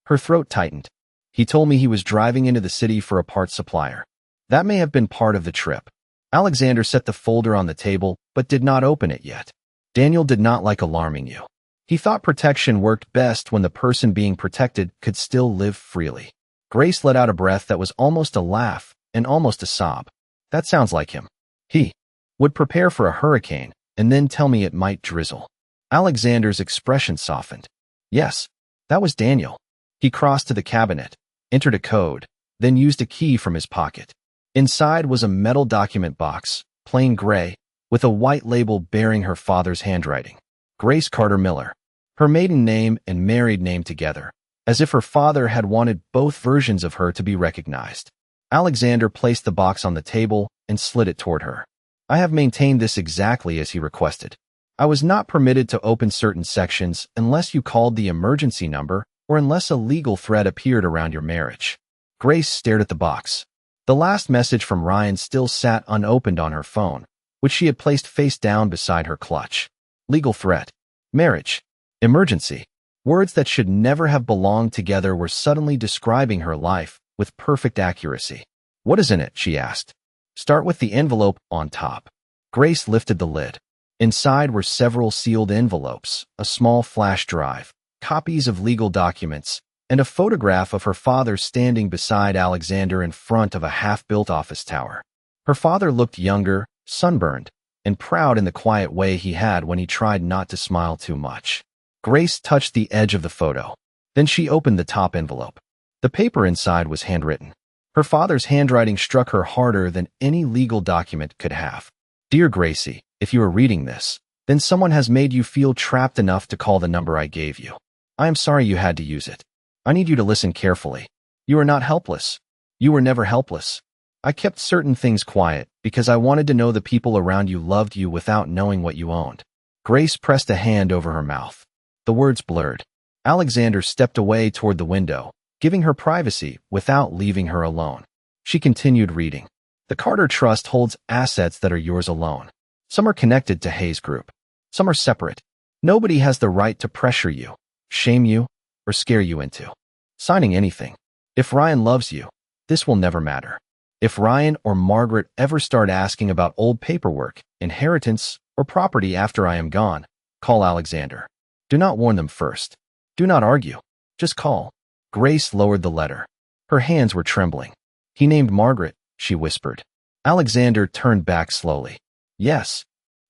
Her throat tightened. He told me he was driving into the city for a parts supplier. That may have been part of the trip. Alexander set the folder on the table, but did not open it yet. Daniel did not like alarming you. He thought protection worked best when the person being protected could still live freely. Grace let out a breath that was almost a laugh and almost a sob. That sounds like him. He would prepare for a hurricane and then tell me it might drizzle. Alexander's expression softened. Yes, that was Daniel. He crossed to the cabinet, entered a code, then used a key from his pocket. Inside was a metal document box, plain gray, with a white label bearing her father's handwriting. Grace Carter Miller. Her maiden name and married name together, as if her father had wanted both versions of her to be recognized. Alexander placed the box on the table and slid it toward her. I have maintained this exactly as he requested. I was not permitted to open certain sections unless you called the emergency number or unless a legal threat appeared around your marriage. Grace stared at the box. The last message from Ryan still sat unopened on her phone, which she had placed face down beside her clutch. Legal threat. Marriage. Emergency. Words that should never have belonged together were suddenly describing her life with perfect accuracy. What is in it? She asked. Start with the envelope on top. Grace lifted the lid. Inside were several sealed envelopes, a small flash drive, copies of legal documents, and a photograph of her father standing beside Alexander in front of a half-built office tower. Her father looked younger, sunburned, and proud in the quiet way he had when he tried not to smile too much. Grace touched the edge of the photo. Then she opened the top envelope. The paper inside was handwritten. Her father's handwriting struck her harder than any legal document could have. Dear Gracie, if you are reading this, then someone has made you feel trapped enough to call the number I gave you. I am sorry you had to use it. I need you to listen carefully. You are not helpless. You were never helpless. I kept certain things quiet because I wanted to know the people around you loved you without knowing what you owned. Grace pressed a hand over her mouth. The words blurred. Alexander stepped away toward the window, giving her privacy without leaving her alone. She continued reading. The Carter Trust holds assets that are yours alone. Some are connected to Hayes Group. Some are separate. Nobody has the right to pressure you, shame you, or scare you into signing anything. If Ryan loves you, this will never matter. If Ryan or Margaret ever start asking about old paperwork, inheritance, or property after I am gone, call Alexander. Do not warn them first. Do not argue. Just call. Grace lowered the letter. Her hands were trembling. He named Margaret, she whispered. Alexander turned back slowly. Yes.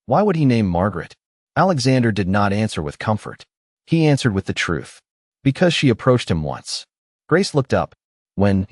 Why would he name Margaret? Alexander did not answer with comfort. He answered with the truth. Because she approached him once. Grace looked up. When?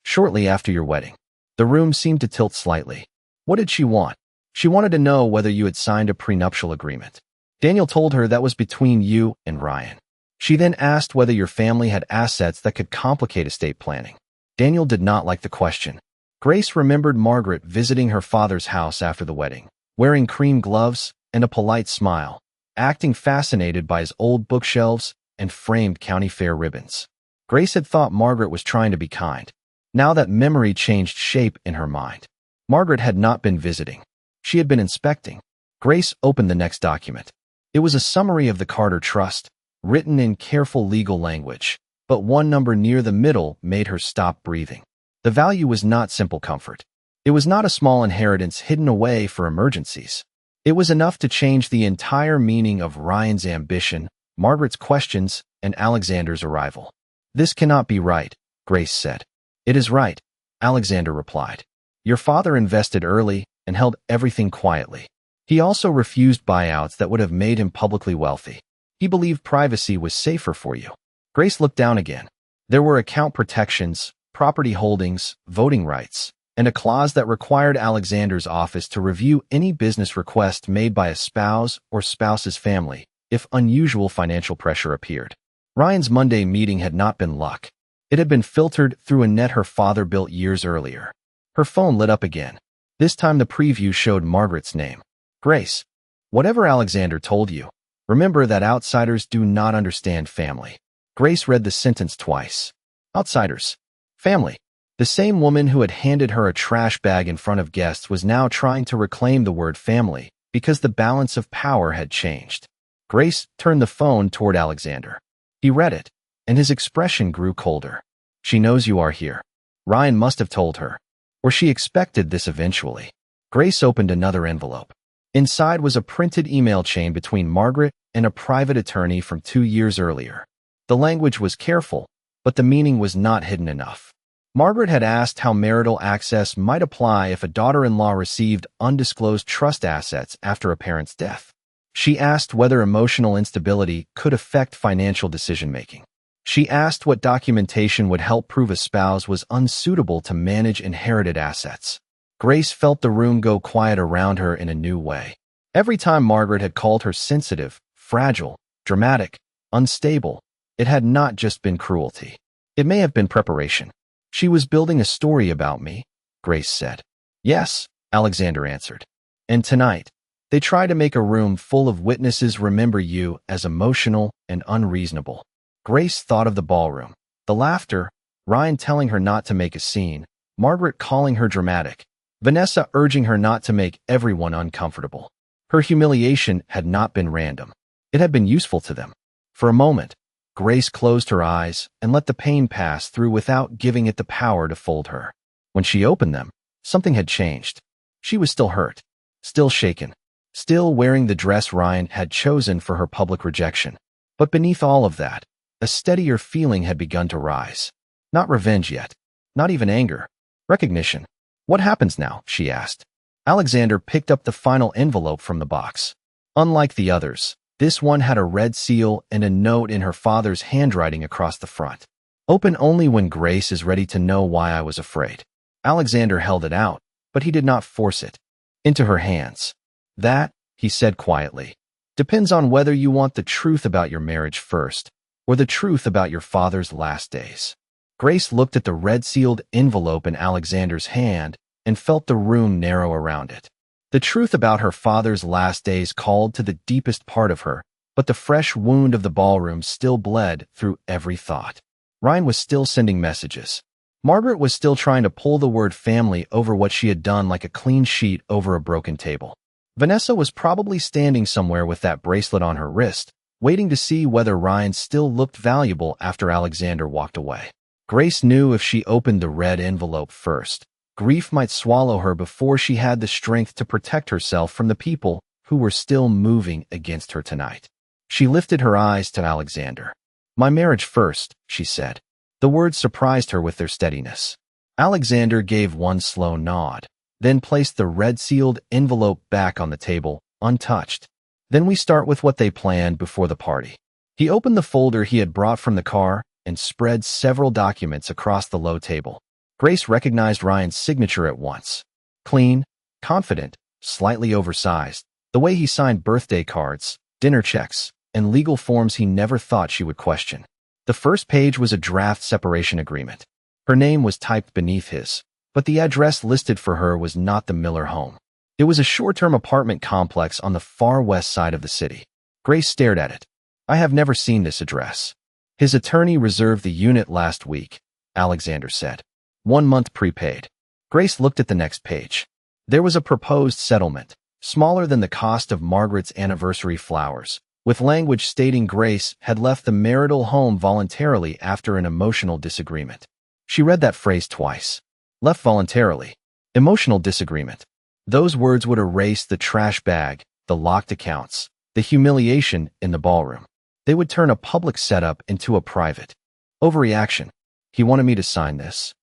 Shortly after your wedding. The room seemed to tilt slightly. What did she want? She wanted to know whether you had signed a prenuptial agreement. Daniel told her that was between you and Ryan. She then asked whether your family had assets that could complicate estate planning. Daniel did not like the question. Grace remembered Margaret visiting her father's house after the wedding, wearing cream gloves and a polite smile, acting fascinated by his old bookshelves and framed county fair ribbons. Grace had thought Margaret was trying to be kind. Now that memory changed shape in her mind. Margaret had not been visiting. She had been inspecting. Grace opened the next document. It was a summary of the Carter Trust, written in careful legal language, but one number near the middle made her stop breathing. The value was not simple comfort. It was not a small inheritance hidden away for emergencies. It was enough to change the entire meaning of Ryan's ambition, Margaret's questions, and Alexander's arrival. This cannot be right, Grace said. It is right, Alexander replied. Your father invested early and held everything quietly. He also refused buyouts that would have made him publicly wealthy. He believed privacy was safer for you. Grace looked down again. There were account protections, property holdings, voting rights, and a clause that required Alexander's office to review any business request made by a spouse or spouse's family if unusual financial pressure appeared. Ryan's Monday meeting had not been luck. It had been filtered through a net her father built years earlier. Her phone lit up again. This time the preview showed Margaret's name. Grace, whatever Alexander told you, remember that outsiders do not understand family. Grace read the sentence twice. Outsiders. Family. The same woman who had handed her a trash bag in front of guests was now trying to reclaim the word family because the balance of power had changed. Grace turned the phone toward Alexander. He read it, and his expression grew colder. She knows you are here. Ryan must have told her, or she expected this eventually. Grace opened another envelope. Inside was a printed email chain between Margaret and a private attorney from 2 years earlier. The language was careful, but the meaning was not hidden enough. Margaret had asked how marital access might apply if a daughter-in-law received undisclosed trust assets after a parent's death. She asked whether emotional instability could affect financial decision-making. She asked what documentation would help prove a spouse was unsuitable to manage inherited assets. Grace felt the room go quiet around her in a new way. Every time Margaret had called her sensitive, fragile, dramatic, unstable, it had not just been cruelty. It may have been preparation. She was building a story about me, Grace said. Yes, Alexander answered. And tonight, they try to make a room full of witnesses remember you as emotional and unreasonable. Grace thought of the ballroom, the laughter, Ryan telling her not to make a scene, Margaret calling her dramatic, Vanessa urging her not to make everyone uncomfortable. Her humiliation had not been random. It had been useful to them. For a moment, Grace closed her eyes and let the pain pass through without giving it the power to fold her. When she opened them, something had changed. She was still hurt, still shaken, still wearing the dress Ryan had chosen for her public rejection. But beneath all of that, a steadier feeling had begun to rise. Not revenge yet, not even anger. Recognition. What happens now? She asked. Alexander picked up the final envelope from the box. Unlike the others, this one had a red seal and a note in her father's handwriting across the front. Open only when Grace is ready to know why I was afraid. Alexander held it out, but he did not force it into her hands. That, he said quietly, depends on whether you want the truth about your marriage first, or the truth about your father's last days. Grace looked at the red-sealed envelope in Alexander's hand and felt the room narrow around it. The truth about her father's last days called to the deepest part of her, but the fresh wound of the ballroom still bled through every thought. Ryan was still sending messages. Margaret was still trying to pull the word family over what she had done like a clean sheet over a broken table. Vanessa was probably standing somewhere with that bracelet on her wrist, waiting to see whether Ryan still looked valuable after Alexander walked away. Grace knew if she opened the red envelope first, grief might swallow her before she had the strength to protect herself from the people who were still moving against her tonight. She lifted her eyes to Alexander. My marriage first, she said. The words surprised her with their steadiness. Alexander gave one slow nod, then placed the red-sealed envelope back on the table, untouched. Then we start with what they planned before the party. He opened the folder he had brought from the car and spread several documents across the low table. Grace recognized Ryan's signature at once. Clean, confident, slightly oversized, the way he signed birthday cards, dinner checks, and legal forms he never thought she would question. The first page was a draft separation agreement. Her name was typed beneath his, but the address listed for her was not the Miller home. It was a short-term apartment complex on the far west side of the city. Grace stared at it. I have never seen this address. His attorney reserved the unit last week, Alexander said. 1 month prepaid. Grace looked at the next page. There was a proposed settlement, smaller than the cost of Margaret's anniversary flowers, with language stating Grace had left the marital home voluntarily after an emotional disagreement. She read that phrase twice. Left voluntarily. Emotional disagreement. Those words would erase the trash bag, the locked accounts, the humiliation in the ballroom. They would turn a public setup into a private. Overreaction. He wanted me to sign this.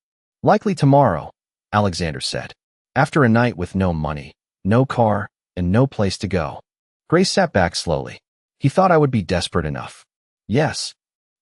Likely tomorrow, Alexander said. After a night with no money, no car, and no place to go. Grace sat back slowly. He thought I would be desperate enough. Yes.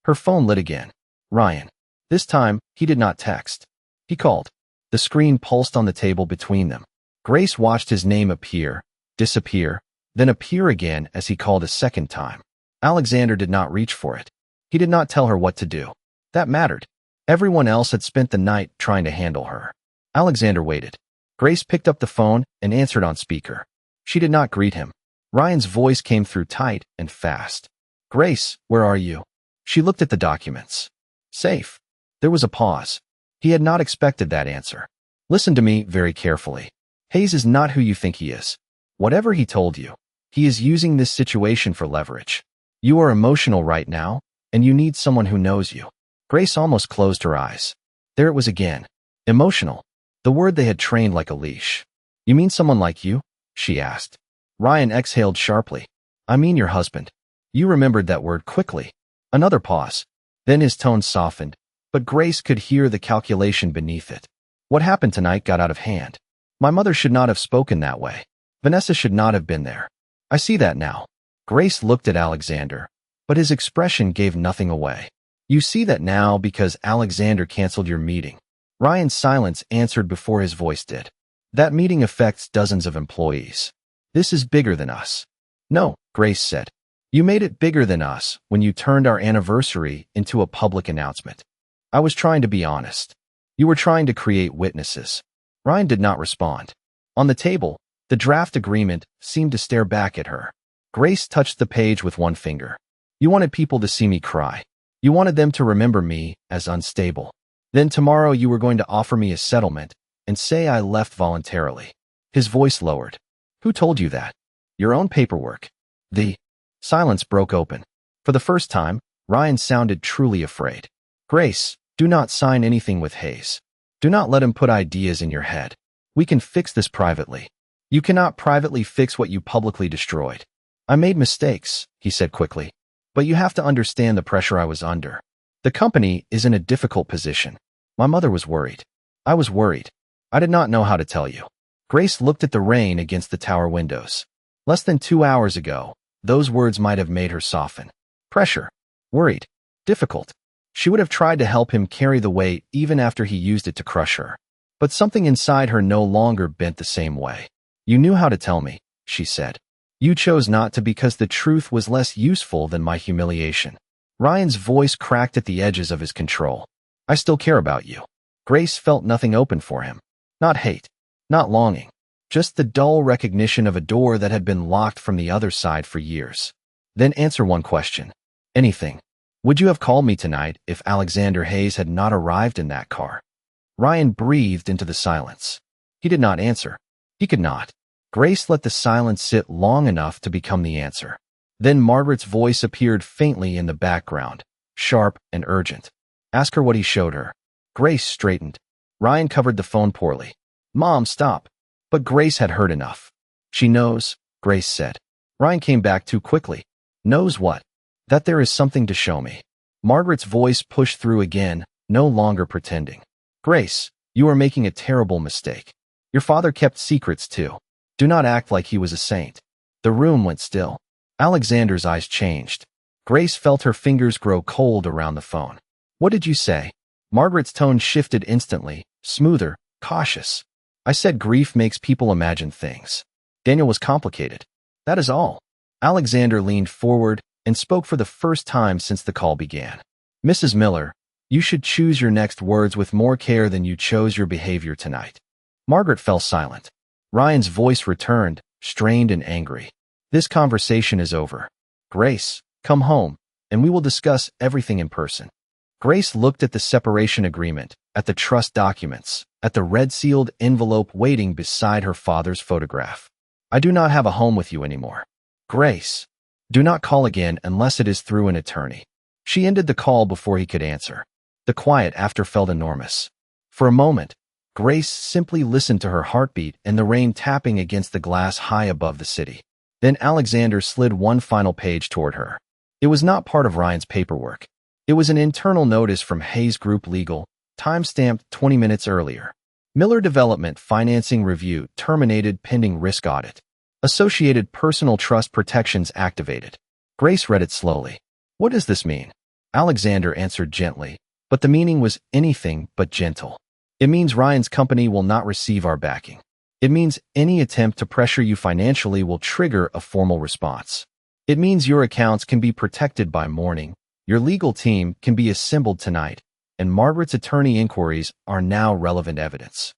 Her phone lit again. Ryan. This time, he did not text. He called. The screen pulsed on the table between them. Grace watched his name appear, disappear, then appear again as he called a second time. Alexander did not reach for it. He did not tell her what to do. That mattered. Everyone else had spent the night trying to handle her. Alexander waited. Grace picked up the phone and answered on speaker. She did not greet him. Ryan's voice came through tight and fast. Grace, where are you? She looked at the documents. Safe. There was a pause. He had not expected that answer. Listen to me very carefully. Hayes is not who you think he is. Whatever he told you, he is using this situation for leverage. You are emotional right now, and you need someone who knows you. Grace almost closed her eyes. There it was again. Emotional. The word they had trained like a leash. You mean someone like you? She asked. Ryan exhaled sharply. I mean your husband. You remembered that word quickly. Another pause. Then his tone softened. but Grace could hear the calculation beneath it. What happened tonight got out of hand. My mother should not have spoken that way. Vanessa should not have been there. I see that now. Grace looked at Alexander, but his expression gave nothing away. You see that now because Alexander canceled your meeting. Ryan's silence answered before his voice did. That meeting affects dozens of employees. This is bigger than us. No, Grace said. You made it bigger than us when you turned our anniversary into a public announcement. I was trying to be honest. You were trying to create witnesses. Ryan did not respond. On the table, the draft agreement seemed to stare back at her. Grace touched the page with one finger. You wanted people to see me cry. You wanted them to remember me as unstable. Then tomorrow you were going to offer me a settlement and say I left voluntarily. His voice lowered. Who told you that? Your own paperwork. The silence broke open. For the first time, Ryan sounded truly afraid. Grace, do not sign anything with Hayes. Do not let him put ideas in your head. We can fix this privately. You cannot privately fix what you publicly destroyed. I made mistakes, he said quickly. But you have to understand the pressure I was under. The company is in a difficult position. My mother was worried. I was worried. I did not know how to tell you. Grace looked at the rain against the tower windows. Less than 2 hours ago, those words might have made her soften. Pressure. Worried. Difficult. She would have tried to help him carry the weight even after he used it to crush her. But something inside her no longer bent the same way. You knew how to tell me, she said. You chose not to because the truth was less useful than my humiliation. Ryan's voice cracked at the edges of his control. I still care about you. Grace felt nothing open for him. Not hate. Not longing. Just the dull recognition of a door that had been locked from the other side for years. Then answer one question. Anything. Would you have called me tonight if Alexander Hayes had not arrived in that car? Ryan breathed into the silence. He did not answer. He could not. Grace let the silence sit long enough to become the answer. Then Margaret's voice appeared faintly in the background, sharp and urgent. Ask her what he showed her. Grace straightened. Ryan covered the phone poorly. Mom, stop. But Grace had heard enough. She knows, Grace said. Ryan came back too quickly. Knows what? That there is something to show me. Margaret's voice pushed through again, no longer pretending. Grace, you are making a terrible mistake. Your father kept secrets too. Do not act like he was a saint. The room went still. Alexander's eyes changed. Grace felt her fingers grow cold around the phone. What did you say? Margaret's tone shifted instantly, smoother, cautious. I said grief makes people imagine things. Daniel was complicated. That is all. Alexander leaned forward and spoke for the first time since the call began. Mrs. Miller, you should choose your next words with more care than you chose your behavior tonight. Margaret fell silent. Ryan's voice returned, strained and angry. This conversation is over. Grace, come home, and we will discuss everything in person. Grace looked at the separation agreement, at the trust documents, at the red-sealed envelope waiting beside her father's photograph. I do not have a home with you anymore. Grace, do not call again unless it is through an attorney. She ended the call before he could answer. The quiet after felt enormous. For a moment, Grace simply listened to her heartbeat and the rain tapping against the glass high above the city. Then Alexander slid one final page toward her. It was not part of Ryan's paperwork. It was an internal notice from Hayes Group Legal, time-stamped 20 minutes earlier. Miller Development Financing Review terminated pending risk audit. Associated Personal Trust Protections activated. Grace read it slowly. What does this mean? Alexander answered gently, but the meaning was anything but gentle. It means Ryan's company will not receive our backing. It means any attempt to pressure you financially will trigger a formal response. It means your accounts can be protected by morning, your legal team can be assembled tonight, and Margaret's attorney inquiries are now relevant evidence.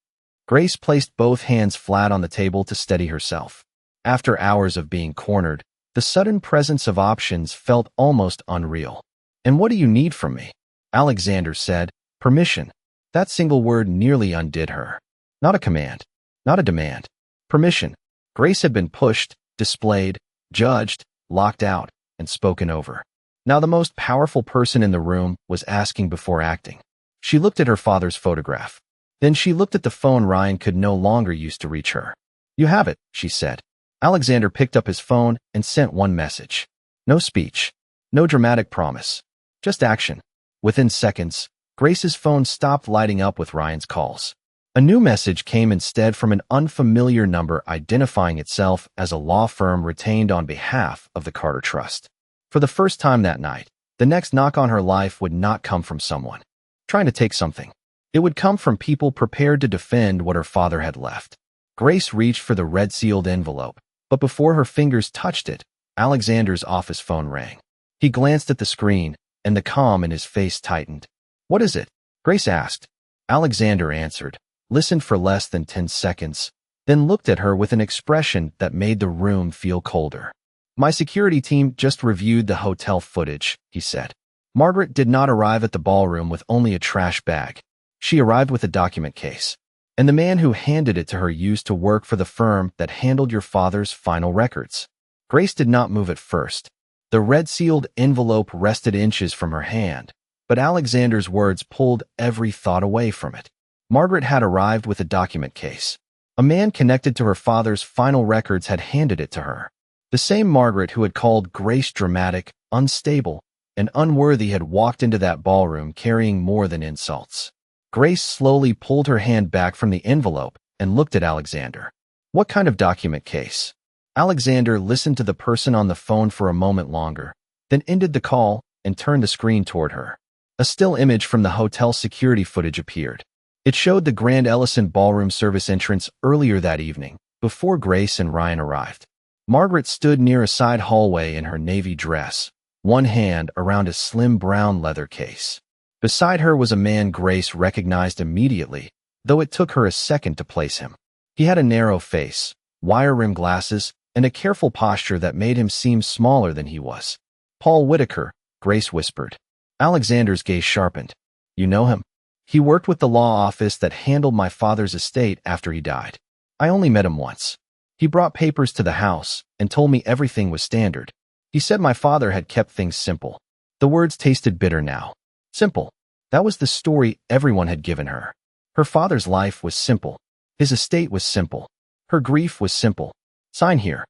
Grace placed both hands flat on the table to steady herself. After hours of being cornered, the sudden presence of options felt almost unreal. And what do you need from me? Alexander said. Permission. That single word nearly undid her. Not a command. Not a demand. Permission. Grace had been pushed, displayed, judged, locked out, and spoken over. Now the most powerful person in the room was asking before acting. She looked at her father's photograph. Then she looked at the phone Ryan could no longer use to reach her. You have it, she said. Alexander picked up his phone and sent one message. No speech. No dramatic promise. Just action. Within seconds, Grace's phone stopped lighting up with Ryan's calls. A new message came instead from an unfamiliar number identifying itself as a law firm retained on behalf of the Carter Trust. For the first time that night, the next knock on her life would not come from someone trying to take something. It would come from people prepared to defend what her father had left. Grace reached for the red-sealed envelope, but before her fingers touched it, Alexander's office phone rang. He glanced at the screen, and the calm in his face tightened. "What is it?" Grace asked. Alexander answered, listened for less than 10 seconds, then looked at her with an expression that made the room feel colder. "My security team just reviewed the hotel footage," he said. "Margaret did not arrive at the ballroom with only a trash bag. She arrived with a document case. And the man who handed it to her used to work for the firm that handled your father's final records." Grace did not move at first. The red-sealed envelope rested inches from her hand, but Alexander's words pulled every thought away from it. Margaret had arrived with a document case. A man connected to her father's final records had handed it to her. The same Margaret who had called Grace dramatic, unstable, and unworthy had walked into that ballroom carrying more than insults. Grace slowly pulled her hand back from the envelope and looked at Alexander. "What kind of document case?" Alexander listened to the person on the phone for a moment longer, then ended the call and turned the screen toward her. A still image from the hotel security footage appeared. It showed the Grand Ellison ballroom service entrance earlier that evening, before Grace and Ryan arrived. Margaret stood near a side hallway in her navy dress, one hand around a slim brown leather case. Beside her was a man Grace recognized immediately, though it took her a second to place him. He had a narrow face, wire-rimmed glasses, and a careful posture that made him seem smaller than he was. "Paul Whitaker," Grace whispered. Alexander's gaze sharpened. "You know him? He worked with the law office that handled my father's estate after he died. I only met him once. He brought papers to the house and told me everything was standard. He said my father had kept things simple." The words tasted bitter now. Simple. That was the story everyone had given her. Her father's life was simple. His estate was simple. Her grief was simple. "Sign here.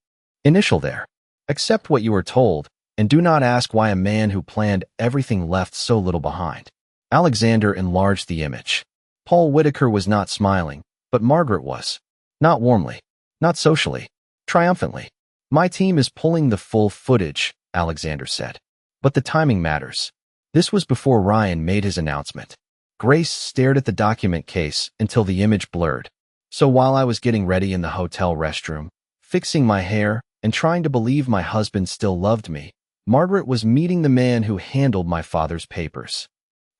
Initial there. Accept what you are told, and do not ask why a man who planned everything left so little behind." Alexander enlarged the image. Paul Whitaker was not smiling, but Margaret was. Not warmly. Not socially. Triumphantly. "My team is pulling the full footage," Alexander said. "But the timing matters." This was before Ryan made his announcement. Grace stared at the document case until the image blurred. "So while I was getting ready in the hotel restroom, fixing my hair, and trying to believe my husband still loved me, Margaret was meeting the man who handled my father's papers."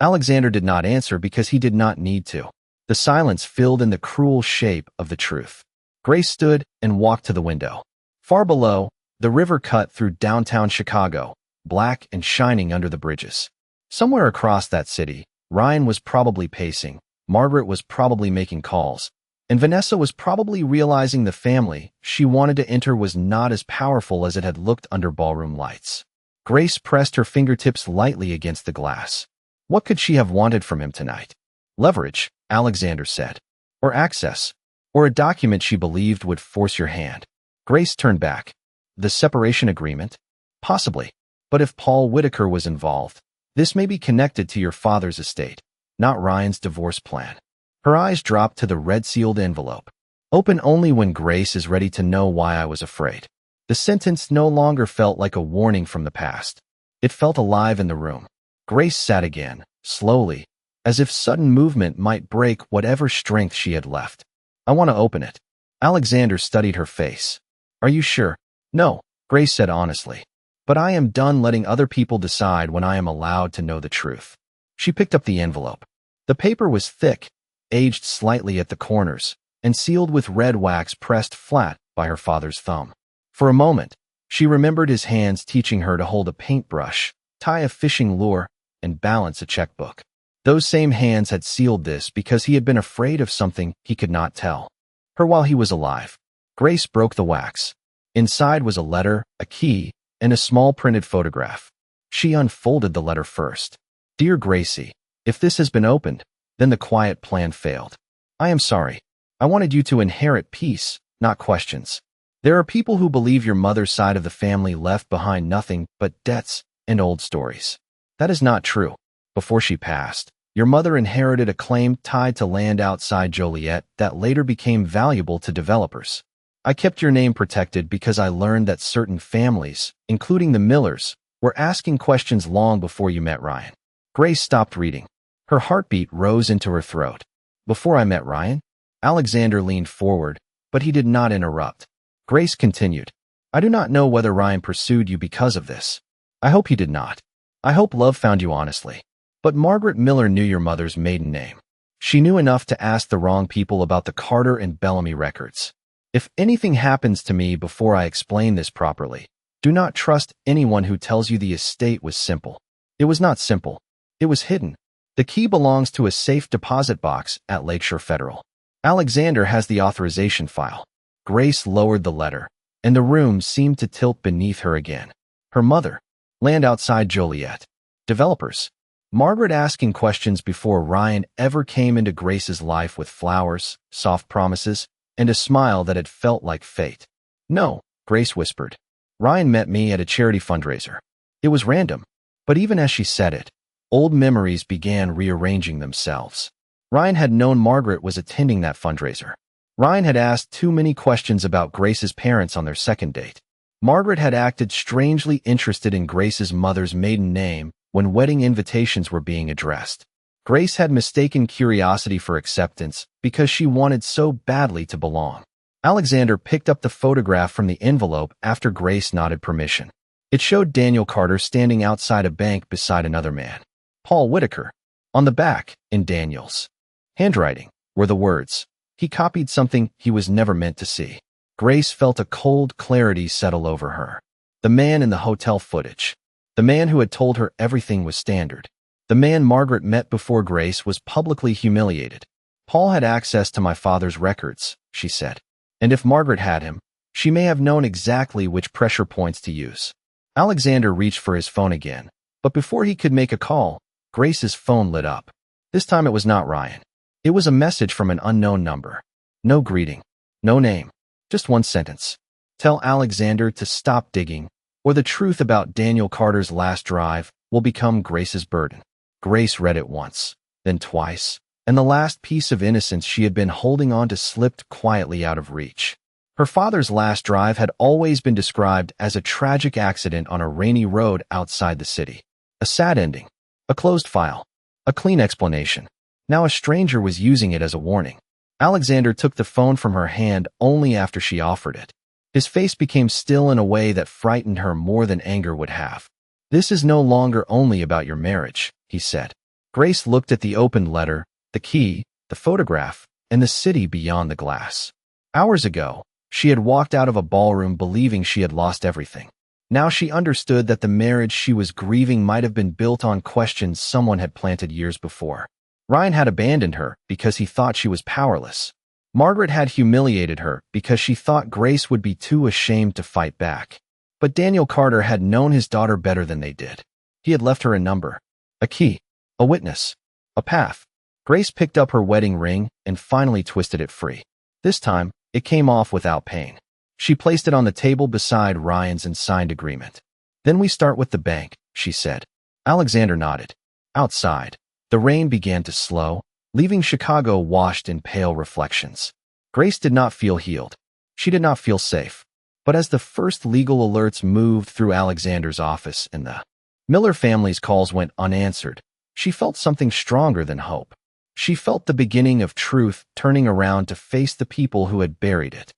Alexander did not answer because he did not need to. The silence filled in the cruel shape of the truth. Grace stood and walked to the window. Far below, the river cut through downtown Chicago, black and shining under the bridges. Somewhere across that city, Ryan was probably pacing, Margaret was probably making calls, and Vanessa was probably realizing the family she wanted to enter was not as powerful as it had looked under ballroom lights. Grace pressed her fingertips lightly against the glass. What could she have wanted from him tonight? Leverage, Alexander said. Or access. Or a document she believed would force your hand. Grace turned back. The separation agreement? Possibly. But if Paul Whitaker was involved, this may be connected to your father's estate, not Ryan's divorce plan. Her eyes dropped to the red-sealed envelope. Open only when Grace is ready to know why I was afraid. The sentence no longer felt like a warning from the past. It felt alive in the room. Grace sat again, slowly, as if sudden movement might break whatever strength she had left. "I want to open it." Alexander studied her face. "Are you sure?" "No," Grace said honestly. "But I am done letting other people decide when I am allowed to know the truth." She picked up the envelope. The paper was thick, aged slightly at the corners, and sealed with red wax pressed flat by her father's thumb. For a moment, she remembered his hands teaching her to hold a paintbrush, tie a fishing lure, and balance a checkbook. Those same hands had sealed this because he had been afraid of something he could not tell her while he was alive. Grace broke the wax. Inside was a letter, a key, and a small printed photograph. She unfolded the letter first. "Dear Gracie, if this has been opened, then the quiet plan failed. I am sorry. I wanted you to inherit peace, not questions. There are people who believe your mother's side of the family left behind nothing but debts and old stories. That is not true. Before she passed, Your mother inherited a claim tied to land outside Joliet that later became valuable to developers. I kept your name protected because I learned that certain families, including the Millers, were asking questions long before you met Ryan." Grace stopped reading. Her heartbeat rose into her throat. "Before I met Ryan?" Alexander leaned forward, but he did not interrupt. Grace continued, "I do not know whether Ryan pursued you because of this. I hope he did not. I hope love found you honestly. But Margaret Miller knew your mother's maiden name. She knew enough to ask the wrong people about the Carter and Bellamy records. If anything happens to me before I explain this properly, do not trust anyone who tells you the estate was simple. It was not simple. It was hidden. The key belongs to a safe deposit box at Lakeshore Federal. Alexander has the authorization file." Grace lowered the letter, and the room seemed to tilt beneath her again. Her mother. Land outside Joliet. Developers. Margaret asking questions before Ryan ever came into Grace's life with flowers, soft promises, and a smile that had felt like fate. "No," Grace whispered. "Ryan met me at a charity fundraiser. It was random." But even as she said it, old memories began rearranging themselves. Ryan had known Margaret was attending that fundraiser. Ryan had asked too many questions about Grace's parents on their second date. Margaret had acted strangely interested in Grace's mother's maiden name when wedding invitations were being addressed. Grace had mistaken curiosity for acceptance because she wanted so badly to belong. Alexander picked up the photograph from the envelope after Grace nodded permission. It showed Daniel Carter standing outside a bank beside another man, Paul Whitaker. On the back, in Daniel's handwriting, were the words, "He copied something he was never meant to see." Grace felt a cold clarity settle over her. The man in the hotel footage. The man who had told her everything was standard. The man Margaret met before Grace was publicly humiliated. "Paul had access to my father's records," she said. "And if Margaret had him, she may have known exactly which pressure points to use." Alexander reached for his phone again, but before he could make a call, Grace's phone lit up. This time it was not Ryan. It was a message from an unknown number. No greeting. No name. Just one sentence. "Tell Alexander to stop digging, or the truth about Daniel Carter's last drive will become Grace's burden." Grace read it once, then twice, and the last piece of innocence she had been holding on to slipped quietly out of reach. Her father's last drive had always been described as a tragic accident on a rainy road outside the city. A sad ending. A closed file. A clean explanation. Now a stranger was using it as a warning. Alexander took the phone from her hand only after she offered it. His face became still in a way that frightened her more than anger would have. "This is no longer only about your marriage," he said. Grace looked at the opened letter, the key, the photograph, and the city beyond the glass. Hours ago, she had walked out of a ballroom believing she had lost everything. Now she understood that the marriage she was grieving might have been built on questions someone had planted years before. Ryan had abandoned her because he thought she was powerless. Margaret had humiliated her because she thought Grace would be too ashamed to fight back. But Daniel Carter had known his daughter better than they did. He had left her a number, a key, a witness, a path. Grace picked up her wedding ring and finally twisted it free. This time, it came off without pain. She placed it on the table beside Ryan's and signed agreement. "Then we start with the bank," she said. Alexander nodded. Outside, the rain began to slow, leaving Chicago washed in pale reflections. Grace did not feel healed. She did not feel safe. But as the first legal alerts moved through Alexander's office and the Miller family's calls went unanswered, she felt something stronger than hope. She felt the beginning of truth turning around to face the people who had buried it.